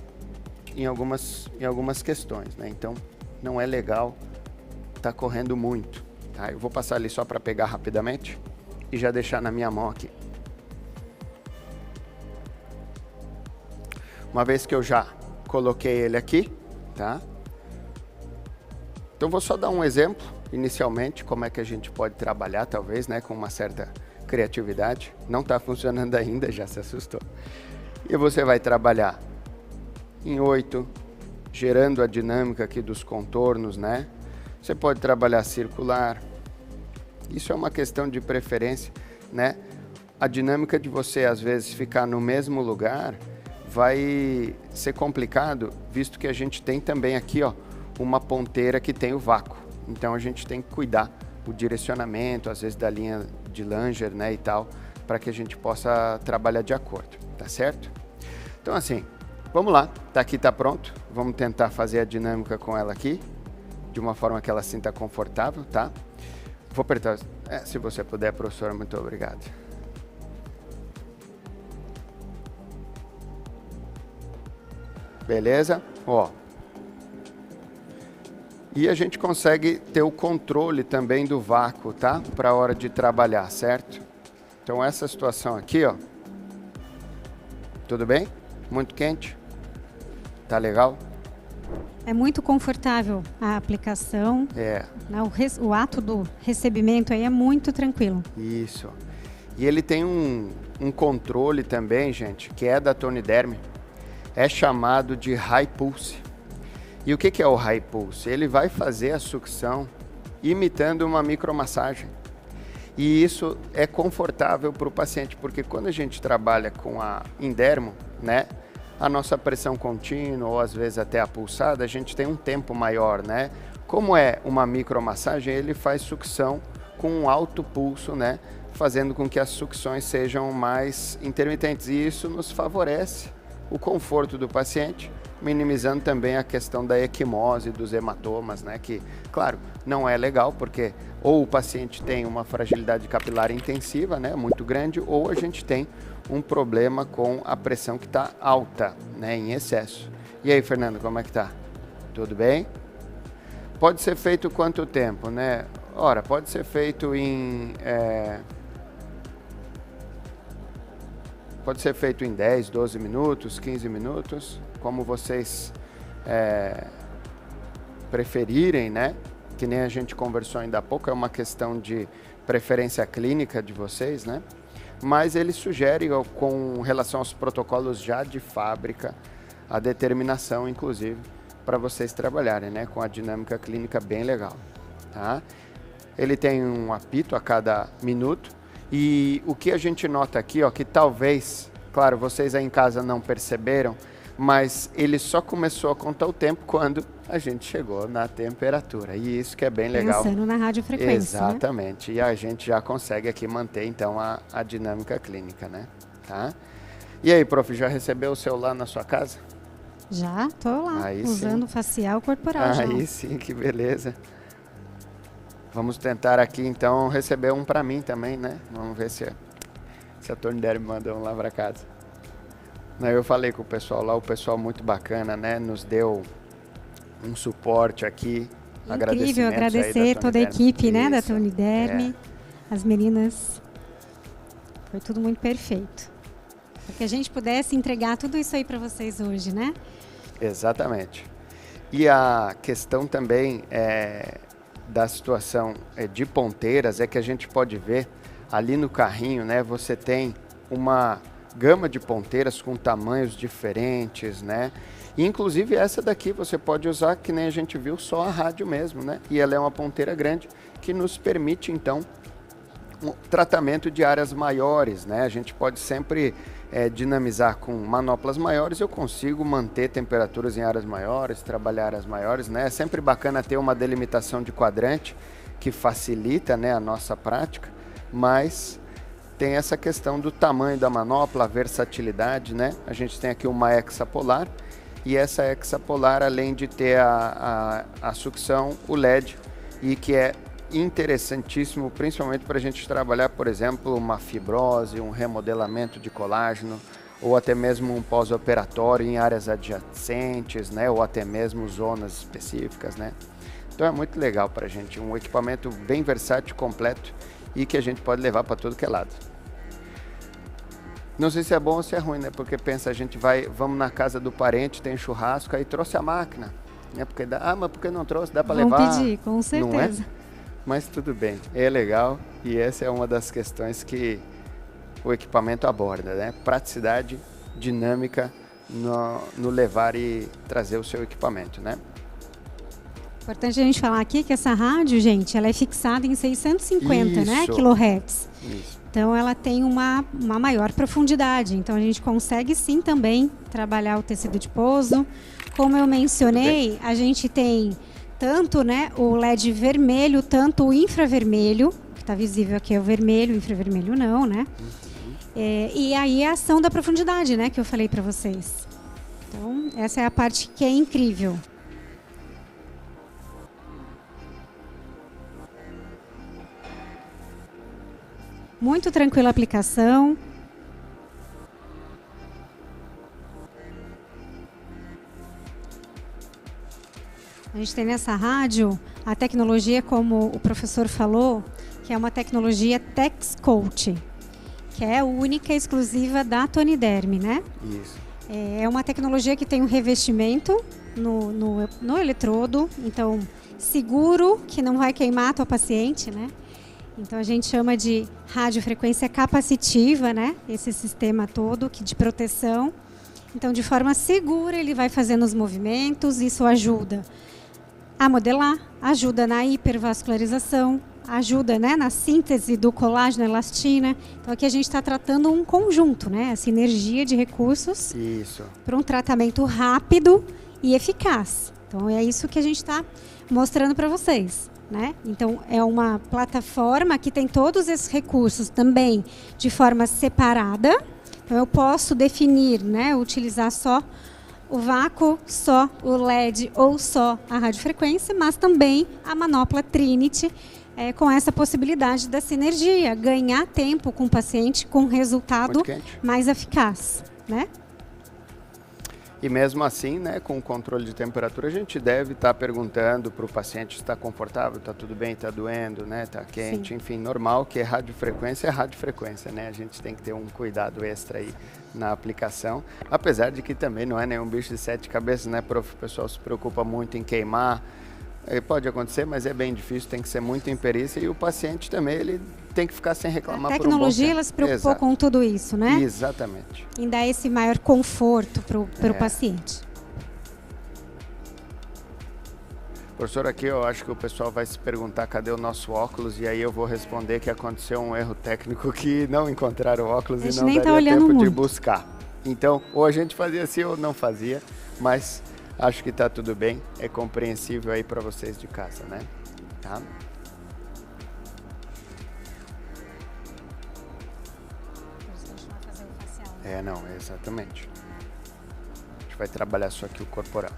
em algumas questões, né? Então não é legal estar correndo muito, tá? Eu vou passar ali só para pegar rapidamente e já deixar na minha mão aqui. Uma vez que eu já coloquei ele aqui, tá? Então vou só dar um exemplo, inicialmente, como é que a gente pode trabalhar, talvez, né, com uma certa criatividade. Não está funcionando ainda, já se assustou. E você vai trabalhar em 8, gerando a dinâmica aqui dos contornos, né? Você pode trabalhar circular. Isso é uma questão de preferência, né? A dinâmica de você, às vezes, ficar no mesmo lugar vai ser complicado, visto que a gente tem também aqui, ó, uma ponteira que tem o vácuo. Então a gente tem que cuidar o direcionamento, às vezes da linha de Langer, né, e tal, para que a gente possa trabalhar de acordo, tá certo? Então assim, vamos lá, tá aqui, tá pronto. Vamos tentar fazer a dinâmica com ela aqui, de uma forma que ela sinta confortável, tá? Vou apertar, se você puder, professor, muito obrigado. Beleza? Ó. E a gente consegue ter o controle também do vácuo, tá? Para a hora de trabalhar, certo? Então essa situação aqui, ó. Tudo bem? Muito quente? Tá legal? É muito confortável a aplicação. É. O ato do recebimento aí é muito tranquilo. Isso. E ele tem um controle também, gente, que é da Tony Derby. É chamado de High Pulse. E o que é o High Pulse? Ele vai fazer a sucção imitando uma micromassagem. E isso é confortável para o paciente, porque quando a gente trabalha com a Indermo, né, a nossa pressão contínua ou às vezes até a pulsada, a gente tem um tempo maior, né? Como é uma micromassagem, ele faz sucção com um alto pulso, né, fazendo com que as sucções sejam mais intermitentes. E isso nos favorece o conforto do paciente, minimizando também a questão da equimose, dos hematomas, né? Que, claro, não é legal, porque ou o paciente tem uma fragilidade capilar intensiva, né, muito grande, ou a gente tem um problema com a pressão que está alta, né, em excesso. E aí, Fernando, como é que tá? Tudo bem? Pode ser feito quanto tempo, né? Ora, pode ser feito em... Pode ser feito em 10, 12 minutos, 15 minutos, como vocês preferirem, né? Que nem a gente conversou ainda há pouco, é uma questão de preferência clínica de vocês, né? Mas ele sugere, com relação aos protocolos já de fábrica, a determinação, inclusive, para vocês trabalharem, né? Com a dinâmica clínica bem legal, tá? Ele tem um apito a cada minuto. E o que a gente nota aqui, ó, que talvez, claro, vocês aí em casa não perceberam, mas ele só começou a contar o tempo quando a gente chegou na temperatura. E isso que é bem legal. Pensando na radiofrequência. Exatamente. Né? E a gente já consegue aqui manter, então, a dinâmica clínica, né? Tá? E aí, prof, já recebeu o celular na sua casa? Já, tô lá, aí usando sim. o facial corporal. Aí sim, que beleza. Vamos tentar aqui, então, receber um para mim também, né? Vamos ver se a Torniderm manda um lá para casa. Eu falei com o pessoal lá, o pessoal muito bacana, né? Nos deu um suporte aqui. Incrível, agradecer toda a equipe, né, da Torniderm, as meninas. Foi tudo muito perfeito. Para que a gente pudesse entregar tudo isso aí para vocês hoje, né? Exatamente. E a questão também da situação de ponteiras é que a gente pode ver ali no carrinho, né? Você tem uma gama de ponteiras com tamanhos diferentes, né? E, inclusive essa daqui você pode usar, que nem a gente viu, só a rádio mesmo, né? E ela é uma ponteira grande que nos permite, então, um tratamento de áreas maiores, né? A gente pode sempre dinamizar com manoplas maiores, eu consigo manter temperaturas em áreas maiores, trabalhar áreas maiores, né? É sempre bacana ter uma delimitação de quadrante que facilita, né, a nossa prática, mas tem essa questão do tamanho da manopla, a versatilidade, né? A gente tem aqui uma hexapolar e essa hexapolar, além de ter a sucção, o LED, e que é interessantíssimo, principalmente para a gente trabalhar, por exemplo, uma fibrose, um remodelamento de colágeno, ou até mesmo um pós-operatório em áreas adjacentes, né? Ou até mesmo zonas específicas, né? Então é muito legal para a gente, um equipamento bem versátil, completo e que a gente pode levar para tudo que é lado. Não sei se é bom ou se é ruim, né? Porque pensa, a gente vamos na casa do parente, tem churrasco, aí trouxe a máquina, né? Porque mas por que não trouxe? Dá para levar? Vamos pedir, com certeza. Não é? Mas tudo bem, é legal e essa é uma das questões que o equipamento aborda, né? Praticidade, dinâmica no levar e trazer o seu equipamento, né? Importante a gente falar aqui que essa rádio, gente, ela é fixada em 650, né, kHz. Isso. Então ela tem uma maior profundidade, então a gente consegue sim também trabalhar o tecido adiposo. Como eu mencionei, a gente tem tanto, né, o LED vermelho, tanto o infravermelho, que está visível aqui é o vermelho, o infravermelho não, né? E aí a ação da profundidade, né, que eu falei para vocês. Então, essa é a parte que é incrível. Muito tranquila a aplicação. A gente tem nessa rádio a tecnologia, como o professor falou, que é uma tecnologia TexCoach, que é única e exclusiva da Torniderm, né? Isso. É uma tecnologia que tem um revestimento no eletrodo, então seguro, que não vai queimar a tua paciente, né? Então a gente chama de radiofrequência capacitiva, né? Esse sistema todo de proteção. Então, de forma segura, ele vai fazendo os movimentos, isso ajuda a modelar, ajuda na hipervascularização, ajuda, né, na síntese do colágeno, elastina. Então aqui a gente está tratando um conjunto, né, essa sinergia de recursos para um tratamento rápido e eficaz. Então é isso que a gente está mostrando para vocês, né? Então é uma plataforma que tem todos esses recursos também de forma separada. Então eu posso definir, né, utilizar só o vácuo, só o LED ou só a radiofrequência, mas também a manopla Trinity, com essa possibilidade da sinergia, ganhar tempo com o paciente com resultado mais eficaz, né? E mesmo assim, né, com o controle de temperatura, a gente deve estar perguntando para o paciente se está confortável, está tudo bem, está doendo, né, está quente, sim. Enfim, normal, que é radiofrequência, né? A gente tem que ter um cuidado extra aí na aplicação, apesar de que também não é nenhum bicho de 7 cabeças, né, prof? O pessoal se preocupa muito em queimar. Pode acontecer, mas é bem difícil, tem que ser muito em perícia e o paciente também, ele tem que ficar sem reclamar. A tecnologia, ela se preocupou com tudo isso, né? Exatamente. Em dar esse maior conforto para o paciente. Professor, aqui eu acho que o pessoal vai se perguntar cadê o nosso óculos e aí eu vou responder que aconteceu um erro técnico que não encontraram o óculos e não daria tempo de buscar. Então, ou a gente fazia assim ou não fazia, mas acho que está tudo bem, é compreensível aí para vocês de casa, né? Tá? Não, exatamente. A gente vai trabalhar só aqui o corporal.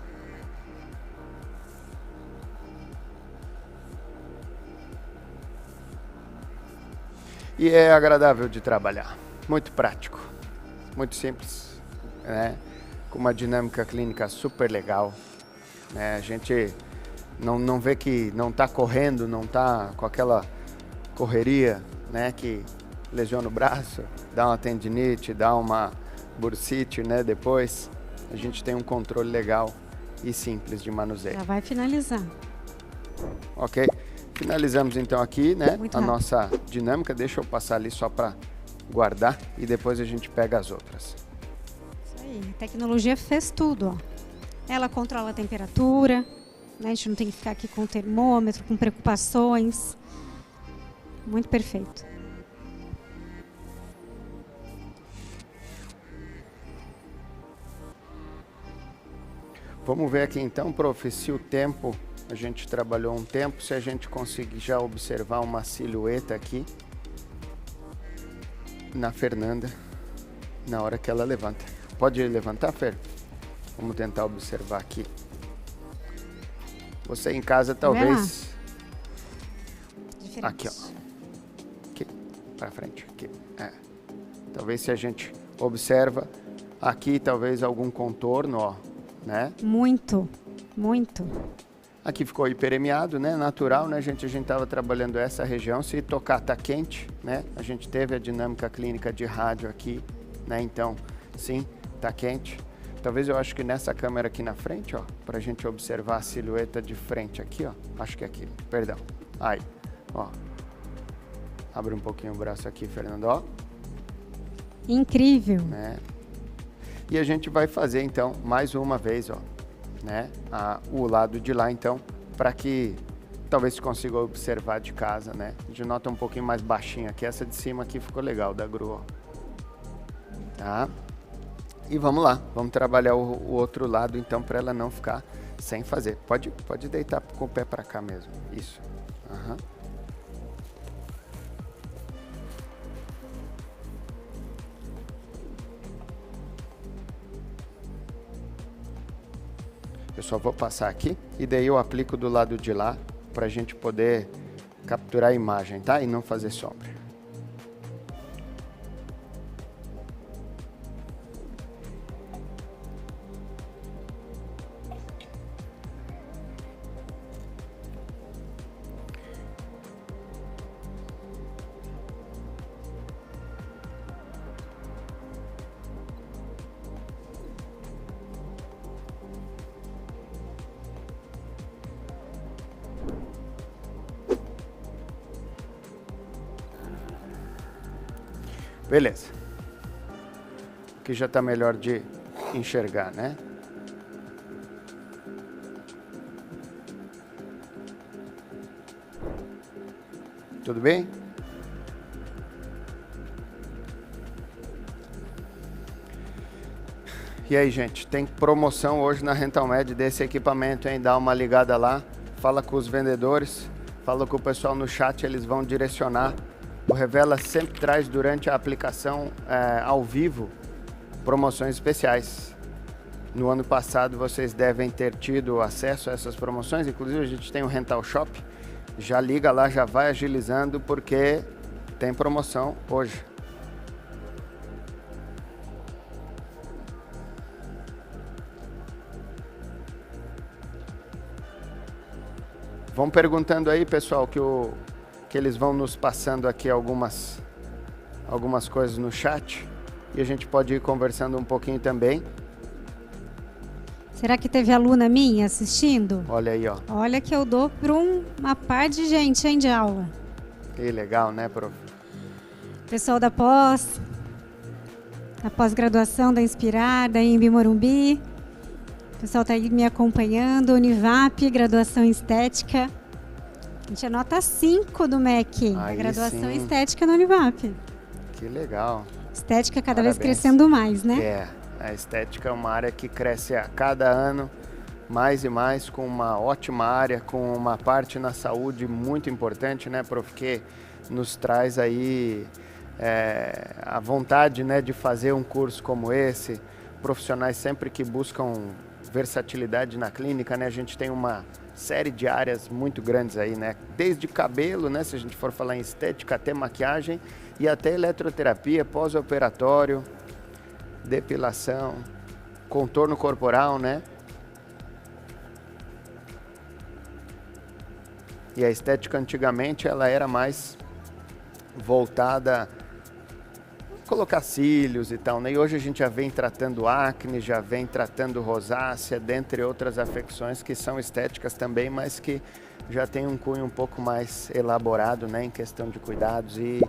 E é agradável de trabalhar, muito prático, muito simples, né? Com uma dinâmica clínica super legal, né? A gente não vê que não está correndo, não está com aquela correria, né, que lesiona o braço, dá uma tendinite, dá uma bursite, né, depois. A gente tem um controle legal e simples de manuseio. Já vai finalizar. Ok, finalizamos então aqui, né, a nossa dinâmica. Deixa eu passar ali só para guardar e depois a gente pega as outras. A tecnologia fez tudo, ó. Ela controla a temperatura, né? A gente não tem que ficar aqui com o termômetro, com preocupações. Muito perfeito. Vamos ver aqui então, prof, se o tempo, a gente trabalhou um tempo, se a gente conseguir já observar uma silhueta aqui na Fernanda, na hora que ela levanta. Pode levantar, Fer? Vamos tentar observar aqui. Você em casa talvez... Aqui, ó. Aqui, pra frente. Aqui. Talvez se a gente observa aqui, talvez algum contorno, ó, né? Muito, muito. Aqui ficou hiperemiado, né? Natural, né, gente? A gente estava trabalhando essa região. Se tocar, tá quente, né? A gente teve a dinâmica clínica de rádio aqui, né? Então, sim, tá quente. Talvez eu acho que nessa câmera aqui na frente, ó, pra gente observar a silhueta de frente aqui, ó. Acho que é aqui, perdão. Aí, ó. Abre um pouquinho o braço aqui, Fernando, ó. Incrível. Né? E a gente vai fazer, então, mais uma vez, ó, né? O lado de lá, então, para que talvez você consiga observar de casa, né? A gente nota um pouquinho mais baixinho aqui. Essa de cima aqui ficou legal, da grua, ó. Tá? E vamos lá, vamos trabalhar o outro lado, então, para ela não ficar sem fazer. Pode deitar com o pé para cá mesmo. Isso. Aham. Eu só vou passar aqui e daí eu aplico do lado de lá para a gente poder capturar a imagem, tá? E não fazer sombra. Beleza. Aqui já está melhor de enxergar, né? Tudo bem? E aí, gente, tem promoção hoje na Rentalmed desse equipamento, hein? Dá uma ligada lá, fala com os vendedores, fala com o pessoal no chat, eles vão direcionar. O Revela sempre traz durante a aplicação ao vivo promoções especiais. No ano passado vocês devem ter tido acesso a essas promoções, inclusive a gente tem um Rental Shop. Já liga lá, já vai agilizando porque tem promoção hoje. Vão perguntando aí, pessoal, que eles vão nos passando aqui algumas coisas no chat e a gente pode ir conversando um pouquinho também. Será que teve aluna minha assistindo? Olha aí, ó. Olha que eu dou para uma par de gente, hein, de aula. Que legal, né, prof? Pessoal da pós-graduação da Inspirar, da Embi Morumbi. O pessoal está aí me acompanhando. Univap, graduação em estética. A gente é nota 5 do MEC, a graduação em estética na Univap. Que legal. Estética cada vez crescendo mais, né? É, a estética é uma área que cresce a cada ano mais e mais, com uma ótima área, com uma parte na saúde muito importante, né, prof? Que nos traz aí a vontade, né, de fazer um curso como esse. Profissionais sempre que buscam versatilidade na clínica, né? A gente tem uma série de áreas muito grandes aí, né? Desde cabelo, né? Se a gente for falar em estética, até maquiagem e até eletroterapia, pós-operatório, depilação, contorno corporal, né? E a estética antigamente ela era mais voltada colocar cílios e tal, né? E hoje a gente já vem tratando acne, já vem tratando rosácea, dentre outras afecções que são estéticas também, mas que já tem um cunho um pouco mais elaborado, né, em questão de cuidados e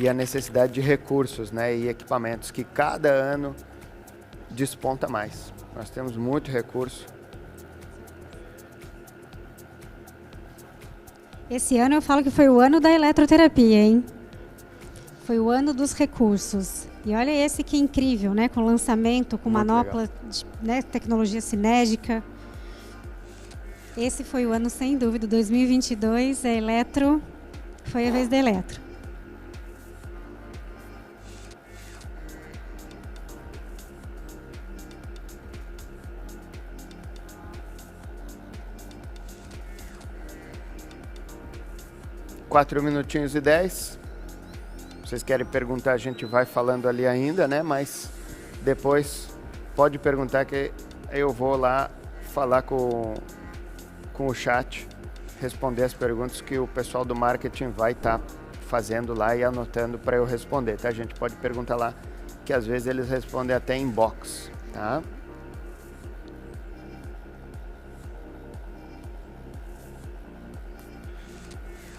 a necessidade de recursos, né, e equipamentos que cada ano desponta mais. Nós temos muito recurso. Esse ano eu falo que foi o ano da eletroterapia, hein? Foi o ano dos recursos. E olha esse que incrível, né? Com lançamento, com manopla, né? Tecnologia cinética. Esse foi o ano, sem dúvida, 2022. A Eletro, foi a vez da Eletro. Quatro minutinhos e 10. Vocês querem perguntar, a gente vai falando ali ainda, né? Mas depois pode perguntar que eu vou lá falar com o chat, responder as perguntas que o pessoal do marketing vai estar fazendo lá e anotando para eu responder, tá? A gente pode perguntar lá, que às vezes eles respondem até em box, tá?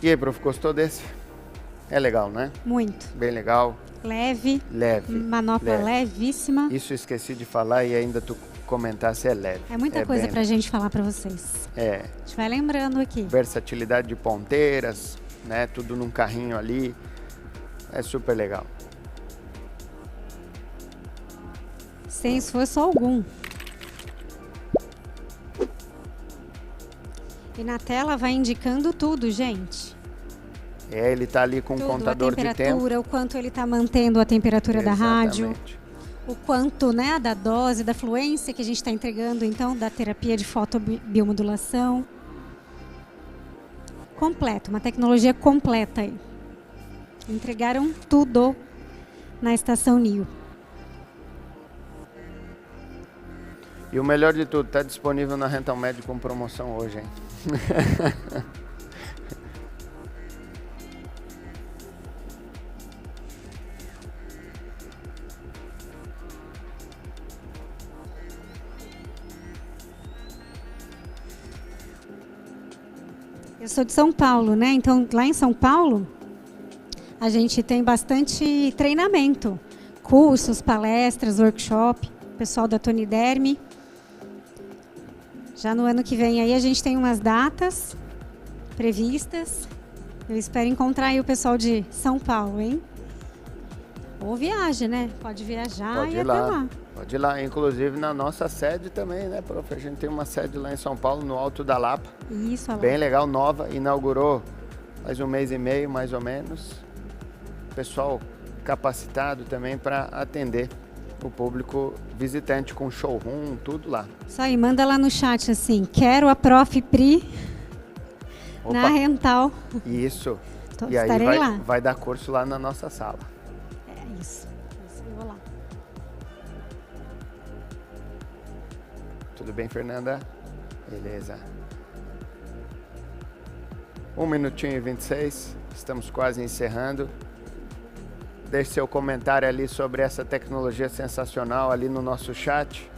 E aí, prof, gostou desse? É legal, né? Muito. Bem legal. Leve. Leve. Manopla levíssima. Isso eu esqueci de falar e ainda tu comentasse é leve. É muita coisa pra gente falar pra vocês. É. A gente vai lembrando aqui. Versatilidade de ponteiras, né? Tudo num carrinho ali. É super legal. Sem esforço algum. E na tela vai indicando tudo, gente. É, ele tá ali com um contador de tempo. A temperatura, o quanto ele tá mantendo a temperatura da rádio. O quanto, né, da dose, da fluência que a gente está entregando, então, da terapia de fotobiomodulação. Completo, uma tecnologia completa aí. Entregaram tudo na estação NIO. E o melhor de tudo, está disponível na Rentalmed com promoção hoje, hein? Eu sou de São Paulo, né? Então, lá em São Paulo, a gente tem bastante treinamento. Cursos, palestras, workshop. Pessoal da Tony Derme. Já no ano que vem aí a gente tem umas datas previstas. Eu espero encontrar aí o pessoal de São Paulo, hein? Ou viagem, né? Pode viajar Pode e ir até lá. Pode ir lá, inclusive na nossa sede também, né, prof? A gente tem uma sede lá em São Paulo, no Alto da Lapa. Isso, olha lá. Bem legal, nova, inaugurou faz 1 mês e meio, mais ou menos. Pessoal capacitado também para atender o público visitante com showroom, tudo lá. Isso aí, manda lá no chat assim, quero a Prof. Pri na Rental. Isso. Então, E aí estarei lá. vai dar curso lá na nossa sala. É isso. Eu vou lá. Tudo bem, Fernanda? Beleza. 1 minutinho e 26, estamos quase encerrando. Deixe seu comentário ali sobre essa tecnologia sensacional ali no nosso chat.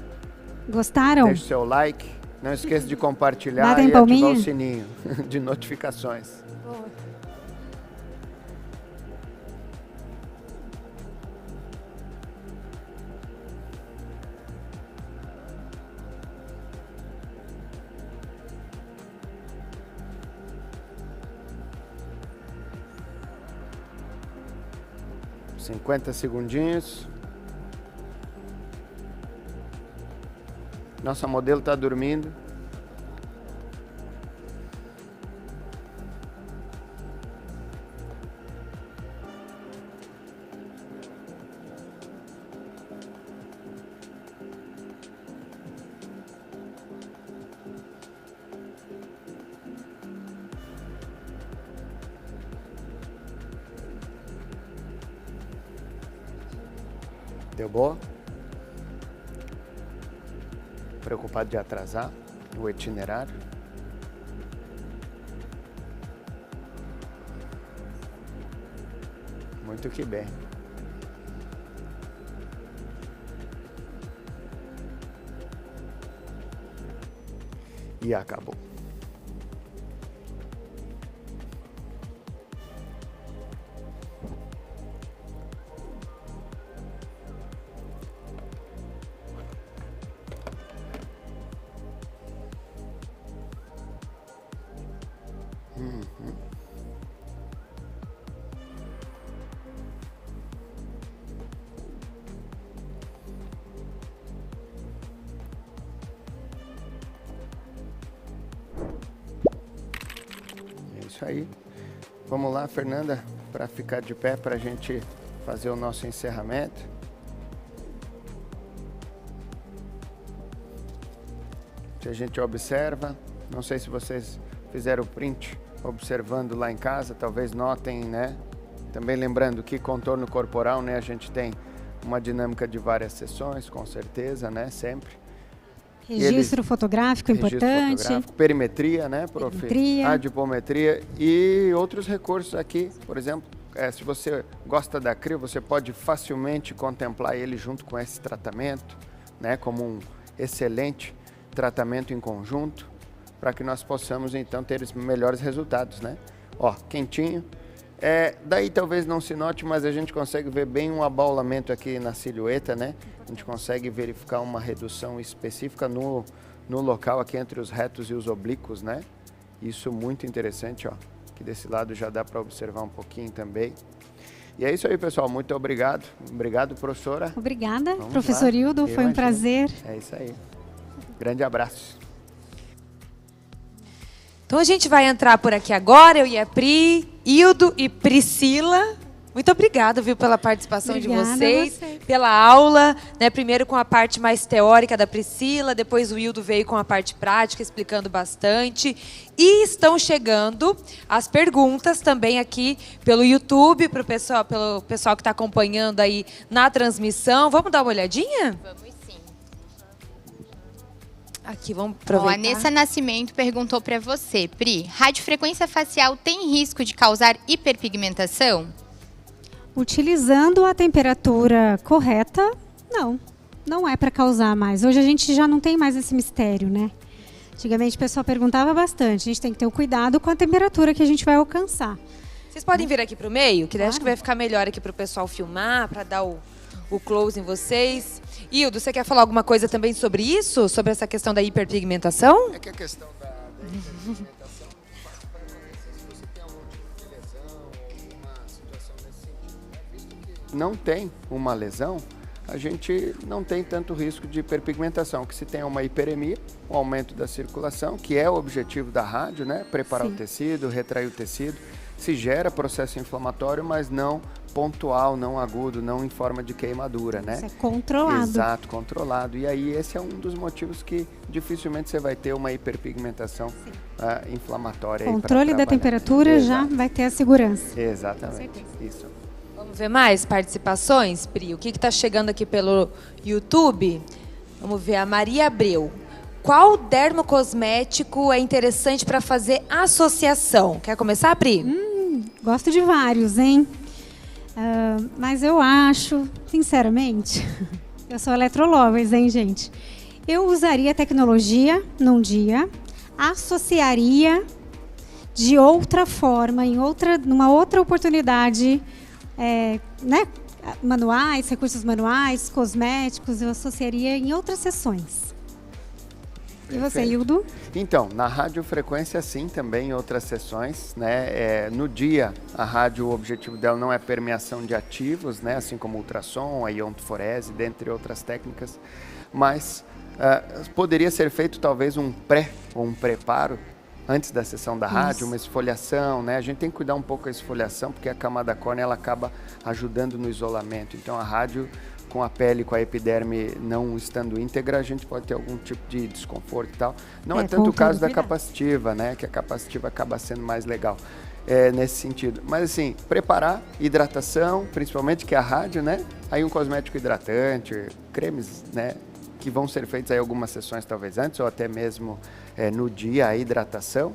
Gostaram? Deixe seu like. Não esqueça de compartilhar Batem e ativar palminha? o sininho de notificações. Boa. Uns 50 segundinhos. Nossa modelo está dormindo. Deu boa? Preocupado de atrasar o itinerário? Muito que bem. E acabou. É isso aí. Vamos lá, Fernanda, para ficar de pé para a gente fazer o nosso encerramento. Se a gente observa, não sei se vocês fizeram o print observando lá em casa, talvez notem, né? Também lembrando que contorno corporal, né? A gente tem uma dinâmica de várias sessões, com certeza, né? Sempre. Registro fotográfico importante. Fotográfico, perimetria, né, prof? Perimetria. Adipometria e outros recursos aqui, por exemplo, se você gosta da CRIO, você pode facilmente contemplar ele junto com esse tratamento, né, como um excelente tratamento em conjunto, para que nós possamos então ter os melhores resultados, né? Ó, quentinho. Daí talvez não se note, mas a gente consegue ver bem um abaulamento aqui na silhueta, né? A gente consegue verificar uma redução específica no local aqui entre os retos e os oblíquos, né? Isso muito interessante, ó. Aqui desse lado já dá para observar um pouquinho também. E é isso aí, pessoal. Muito obrigado. Obrigado, professora. Obrigada, Vamos professor lá. Hildo. Foi um prazer. É isso aí. Grande abraço. Então a gente vai entrar por aqui agora, eu e a Pri, Hildo e Priscila. Muito obrigada, viu, pela participação Obrigada de vocês, a você. pela aula, né? Primeiro com a parte mais teórica da Priscila, depois o Hildo veio com a parte prática, explicando bastante. E estão chegando as perguntas também aqui pelo YouTube, pelo pessoal que está acompanhando aí na transmissão. Vamos dar uma olhadinha? Vamos sim. Aqui, vamos aproveitar. A Nessa Nascimento perguntou para você, Pri, radiofrequência facial tem risco de causar hiperpigmentação? Utilizando a temperatura correta, não é para causar mais. Hoje a gente já não tem mais esse mistério, né? Antigamente o pessoal perguntava bastante, a gente tem que ter o cuidado com a temperatura que a gente vai alcançar. Vocês podem vir aqui para o meio, que Claro. acho que vai ficar melhor aqui para o pessoal filmar, para dar o close em vocês. Hildo, você quer falar alguma coisa também sobre isso? Sobre essa questão da hiperpigmentação? É que a questão da hiperpigmentação, para conhecer se você tem algum tipo de lesão não tem uma lesão, a gente não tem tanto risco de hiperpigmentação, que se tem uma hiperemia, um aumento da circulação, que é o objetivo da rádio, né? Preparar o tecido, retrair o tecido, se gera processo inflamatório, mas não pontual, não agudo, não em forma de queimadura, né? Isso é controlado. Exato, controlado. E aí esse é um dos motivos que dificilmente você vai ter uma hiperpigmentação inflamatória. Controle da temperatura já vai ter a segurança. Exatamente, isso. Vamos ver mais participações, Pri? O que está chegando aqui pelo YouTube? Vamos ver a Maria Abreu. Qual dermocosmético é interessante para fazer associação? Quer começar, Pri? Gosto de vários, hein? Mas eu acho, sinceramente, eu sou electrolovers, hein, gente? Eu usaria tecnologia num dia, associaria de outra forma, numa outra oportunidade, né? Manuais, recursos manuais, cosméticos, eu associaria em outras sessões. E você, Hildo? Então, na radiofrequência, sim, também em outras sessões, né? No dia, a rádio, o objetivo dela não é permeação de ativos, né? Assim como ultrassom, a iontoforese, dentre outras técnicas, mas poderia ser feito talvez um pré ou um preparo antes da sessão da rádio, uma esfoliação, né? A gente tem que cuidar um pouco da esfoliação, porque a camada córnea ela acaba ajudando no isolamento. Então, a rádio, com a pele, com a epiderme não estando íntegra, a gente pode ter algum tipo de desconforto e tal. Não é tanto o caso da capacitiva, né? Que a capacitiva acaba sendo mais legal nesse sentido. Mas assim, preparar, hidratação, principalmente que é a rádio, né? Aí um cosmético hidratante, cremes, né? Que vão ser feitos aí algumas sessões talvez antes ou até mesmo no dia a hidratação.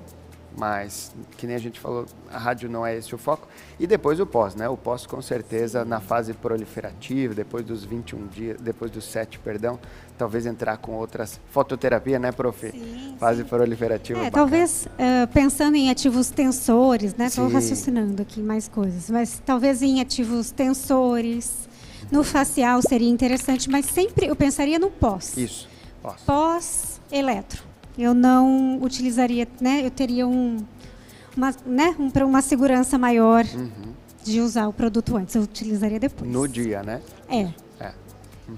Mas, que nem a gente falou, a rádio não é esse o foco. E depois o pós, né? O pós, com certeza, na fase proliferativa, depois dos 21 dias, depois dos 7, perdão, talvez entrar com outras... Fototerapia, né, prof? Sim, fase proliferativa. Talvez pensando em ativos tensores, né? Estou raciocinando aqui mais coisas. Mas talvez em ativos tensores, no facial seria interessante, mas sempre eu pensaria no pós. Isso, Pós-eletro. Eu não utilizaria, né? Eu teria uma segurança maior de usar o produto antes. Eu utilizaria depois. No dia, né?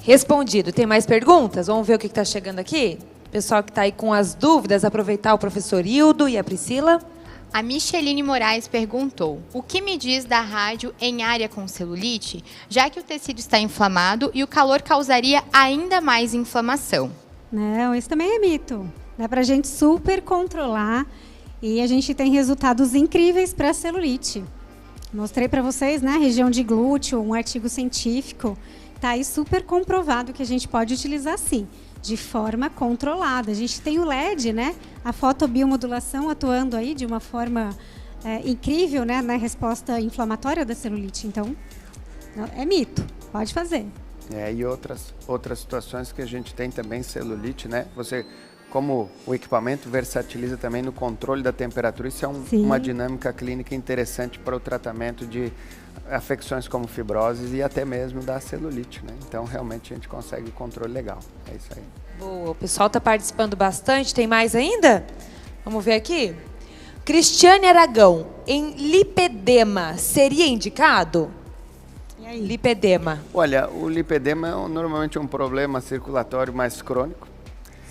Respondido. Tem mais perguntas? Vamos ver o que está chegando aqui? Pessoal que está aí com as dúvidas, aproveitar o professor Hildo e a Priscila. A Micheline Moraes perguntou: o que me diz da rádio em área com celulite, já que o tecido está inflamado e o calor causaria ainda mais inflamação? Não, isso também é mito. Dá para a gente super controlar e a gente tem resultados incríveis para a celulite. Mostrei para vocês, né, região de glúteo, um artigo científico. Está aí super comprovado que a gente pode utilizar sim, de forma controlada. A gente tem o LED, né, a fotobiomodulação atuando aí de uma forma incrível, né, na resposta inflamatória da celulite. Então, é mito, pode fazer. E outras situações que a gente tem também, celulite, né? Como o equipamento versatiliza também no controle da temperatura, isso é uma dinâmica clínica interessante para o tratamento de afecções como fibroses e até mesmo da celulite, né? Então, realmente, a gente consegue controle legal. É isso aí. Boa, o pessoal está participando bastante. Tem mais ainda? Vamos ver aqui. Cristiane Aragão, em lipedema, seria indicado? E aí? Lipedema. Olha, o lipedema é normalmente um problema circulatório mais crônico.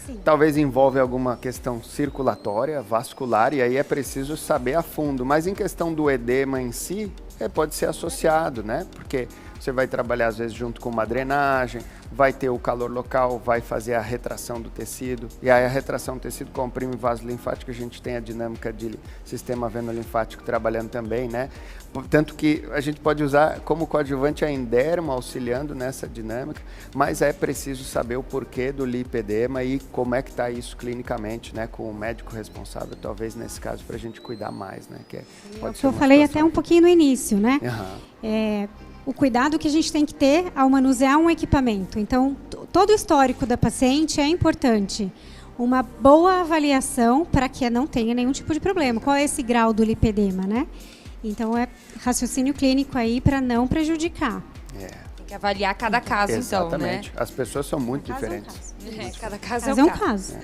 Sim. Talvez envolve alguma questão circulatória, vascular, e aí é preciso saber a fundo. Mas em questão do edema em si, pode ser associado, né? Porque você vai trabalhar às vezes junto com uma drenagem, vai ter o calor local, vai fazer a retração do tecido, e aí a retração do tecido comprime o vaso linfático, a gente tem a dinâmica de sistema venolinfático trabalhando também, né? Tanto que a gente pode usar como coadjuvante a enderma auxiliando nessa dinâmica, mas é preciso saber o porquê do lipedema e como é que está isso clinicamente, né? Com o médico responsável, talvez nesse caso, para a gente cuidar mais, né? Pode ser eu falei até um pouquinho no início, né? Uhum. O cuidado que a gente tem que ter ao manusear um equipamento. Então, todo o histórico da paciente é importante. Uma boa avaliação para que não tenha nenhum tipo de problema. Qual é esse grau do lipedema, né? Então, é raciocínio clínico aí para não prejudicar. Tem que avaliar cada caso, Exatamente. Então, né? As pessoas são muito diferentes. Cada caso é um caso.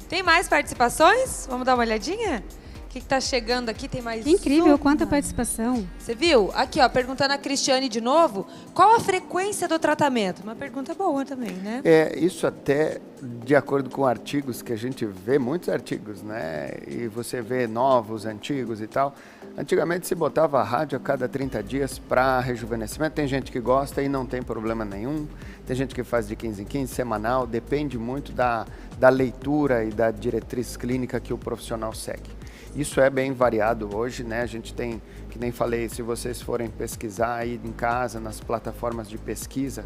Tem mais participações? Vamos dar uma olhadinha? O que está chegando aqui? Tem mais Incrível, uma. quanta participação. Você viu? Aqui, ó, perguntando a Cristiane de novo, qual a frequência do tratamento? Uma pergunta boa também, né? Isso até de acordo com artigos, que a gente vê muitos artigos, né? E você vê novos, antigos e tal. Antigamente se botava a rádio a cada 30 dias para rejuvenescimento. Tem gente que gosta e não tem problema nenhum. Tem gente que faz de 15 em 15, semanal. Depende muito da leitura e da diretriz clínica que o profissional segue. Isso é bem variado hoje, né? A gente tem, que nem falei, se vocês forem pesquisar aí em casa, nas plataformas de pesquisa,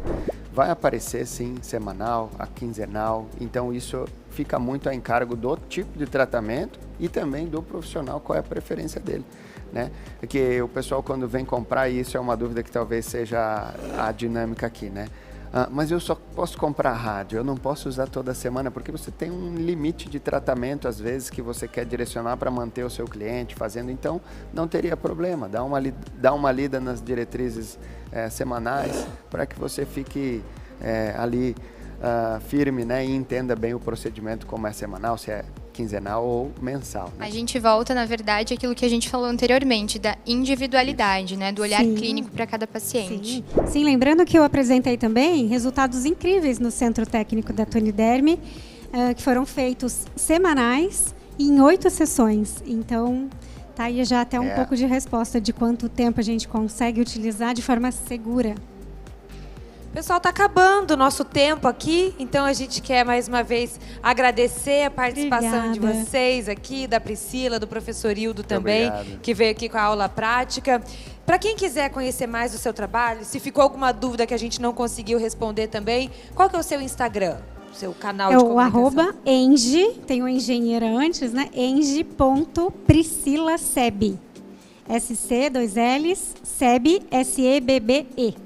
vai aparecer sim, semanal, a quinzenal. Então isso fica muito a encargo do tipo de tratamento e também do profissional, qual é a preferência dele, né? Porque o pessoal quando vem comprar, e isso é uma dúvida que talvez seja a dinâmica aqui, né? Mas eu só posso comprar rádio, eu não posso usar toda semana, porque você tem um limite de tratamento, às vezes, que você quer direcionar para manter o seu cliente fazendo, então não teria problema, dá uma lida nas diretrizes semanais, para que você fique ali firme, né, e entenda bem o procedimento, como é semanal, se é quinzenal ou mensal, né? A gente volta, na verdade, àquilo que a gente falou anteriormente, da individualidade, né? Do olhar clínico para cada paciente. Sim, lembrando que eu apresentei também resultados incríveis no Centro Técnico da Toniderm, que foram feitos semanais e em 8 sessões. Então, tá aí já até um pouco de resposta de quanto tempo a gente consegue utilizar de forma segura. Pessoal, está acabando o nosso tempo aqui, então a gente quer mais uma vez agradecer a participação de vocês aqui, da Priscila, do professor Hildo também, que veio aqui com a aula prática. Para quem quiser conhecer mais do seu trabalho, se ficou alguma dúvida que a gente não conseguiu responder também, qual que é o seu Instagram, o seu canal de comunicação? É o @enge, tem o engenheira antes, né? enge.priscilasebe. SC, 2 L's, Sebe, SEBBE.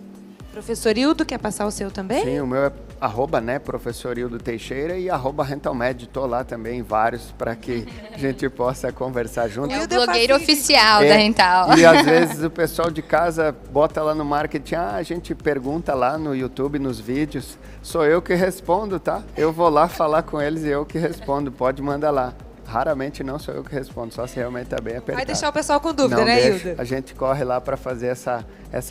Professor Hildo, quer passar o seu também? Sim, o meu é @, professor Hildo Teixeira, e @rentalmed, estou lá também, vários, para que a gente possa conversar junto. É o blogueiro oficial da Rental. E às vezes o pessoal de casa bota lá no marketing, a gente pergunta lá no YouTube, nos vídeos, sou eu que respondo, tá? Eu vou lá falar com eles e eu que respondo, pode mandar lá. Raramente não sou eu que respondo, só se realmente está bem apertado. Vai deixar o pessoal com dúvida, não, né, Hildo? A gente corre lá para fazer essa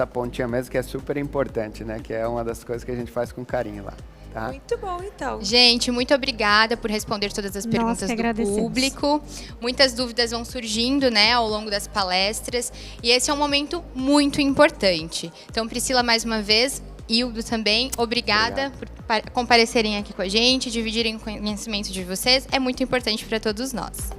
pontinha mesmo, que é super importante, né? Que é uma das coisas que a gente faz com carinho lá. Tá? Muito bom, então. Gente, muito obrigada por responder todas as perguntas do público. Muitas dúvidas vão surgindo, né, ao longo das palestras. E esse é um momento muito importante. Então, Priscila, mais uma vez, Hildo também, obrigada por comparecerem aqui com a gente, dividirem o conhecimento de vocês. É muito importante para todos nós.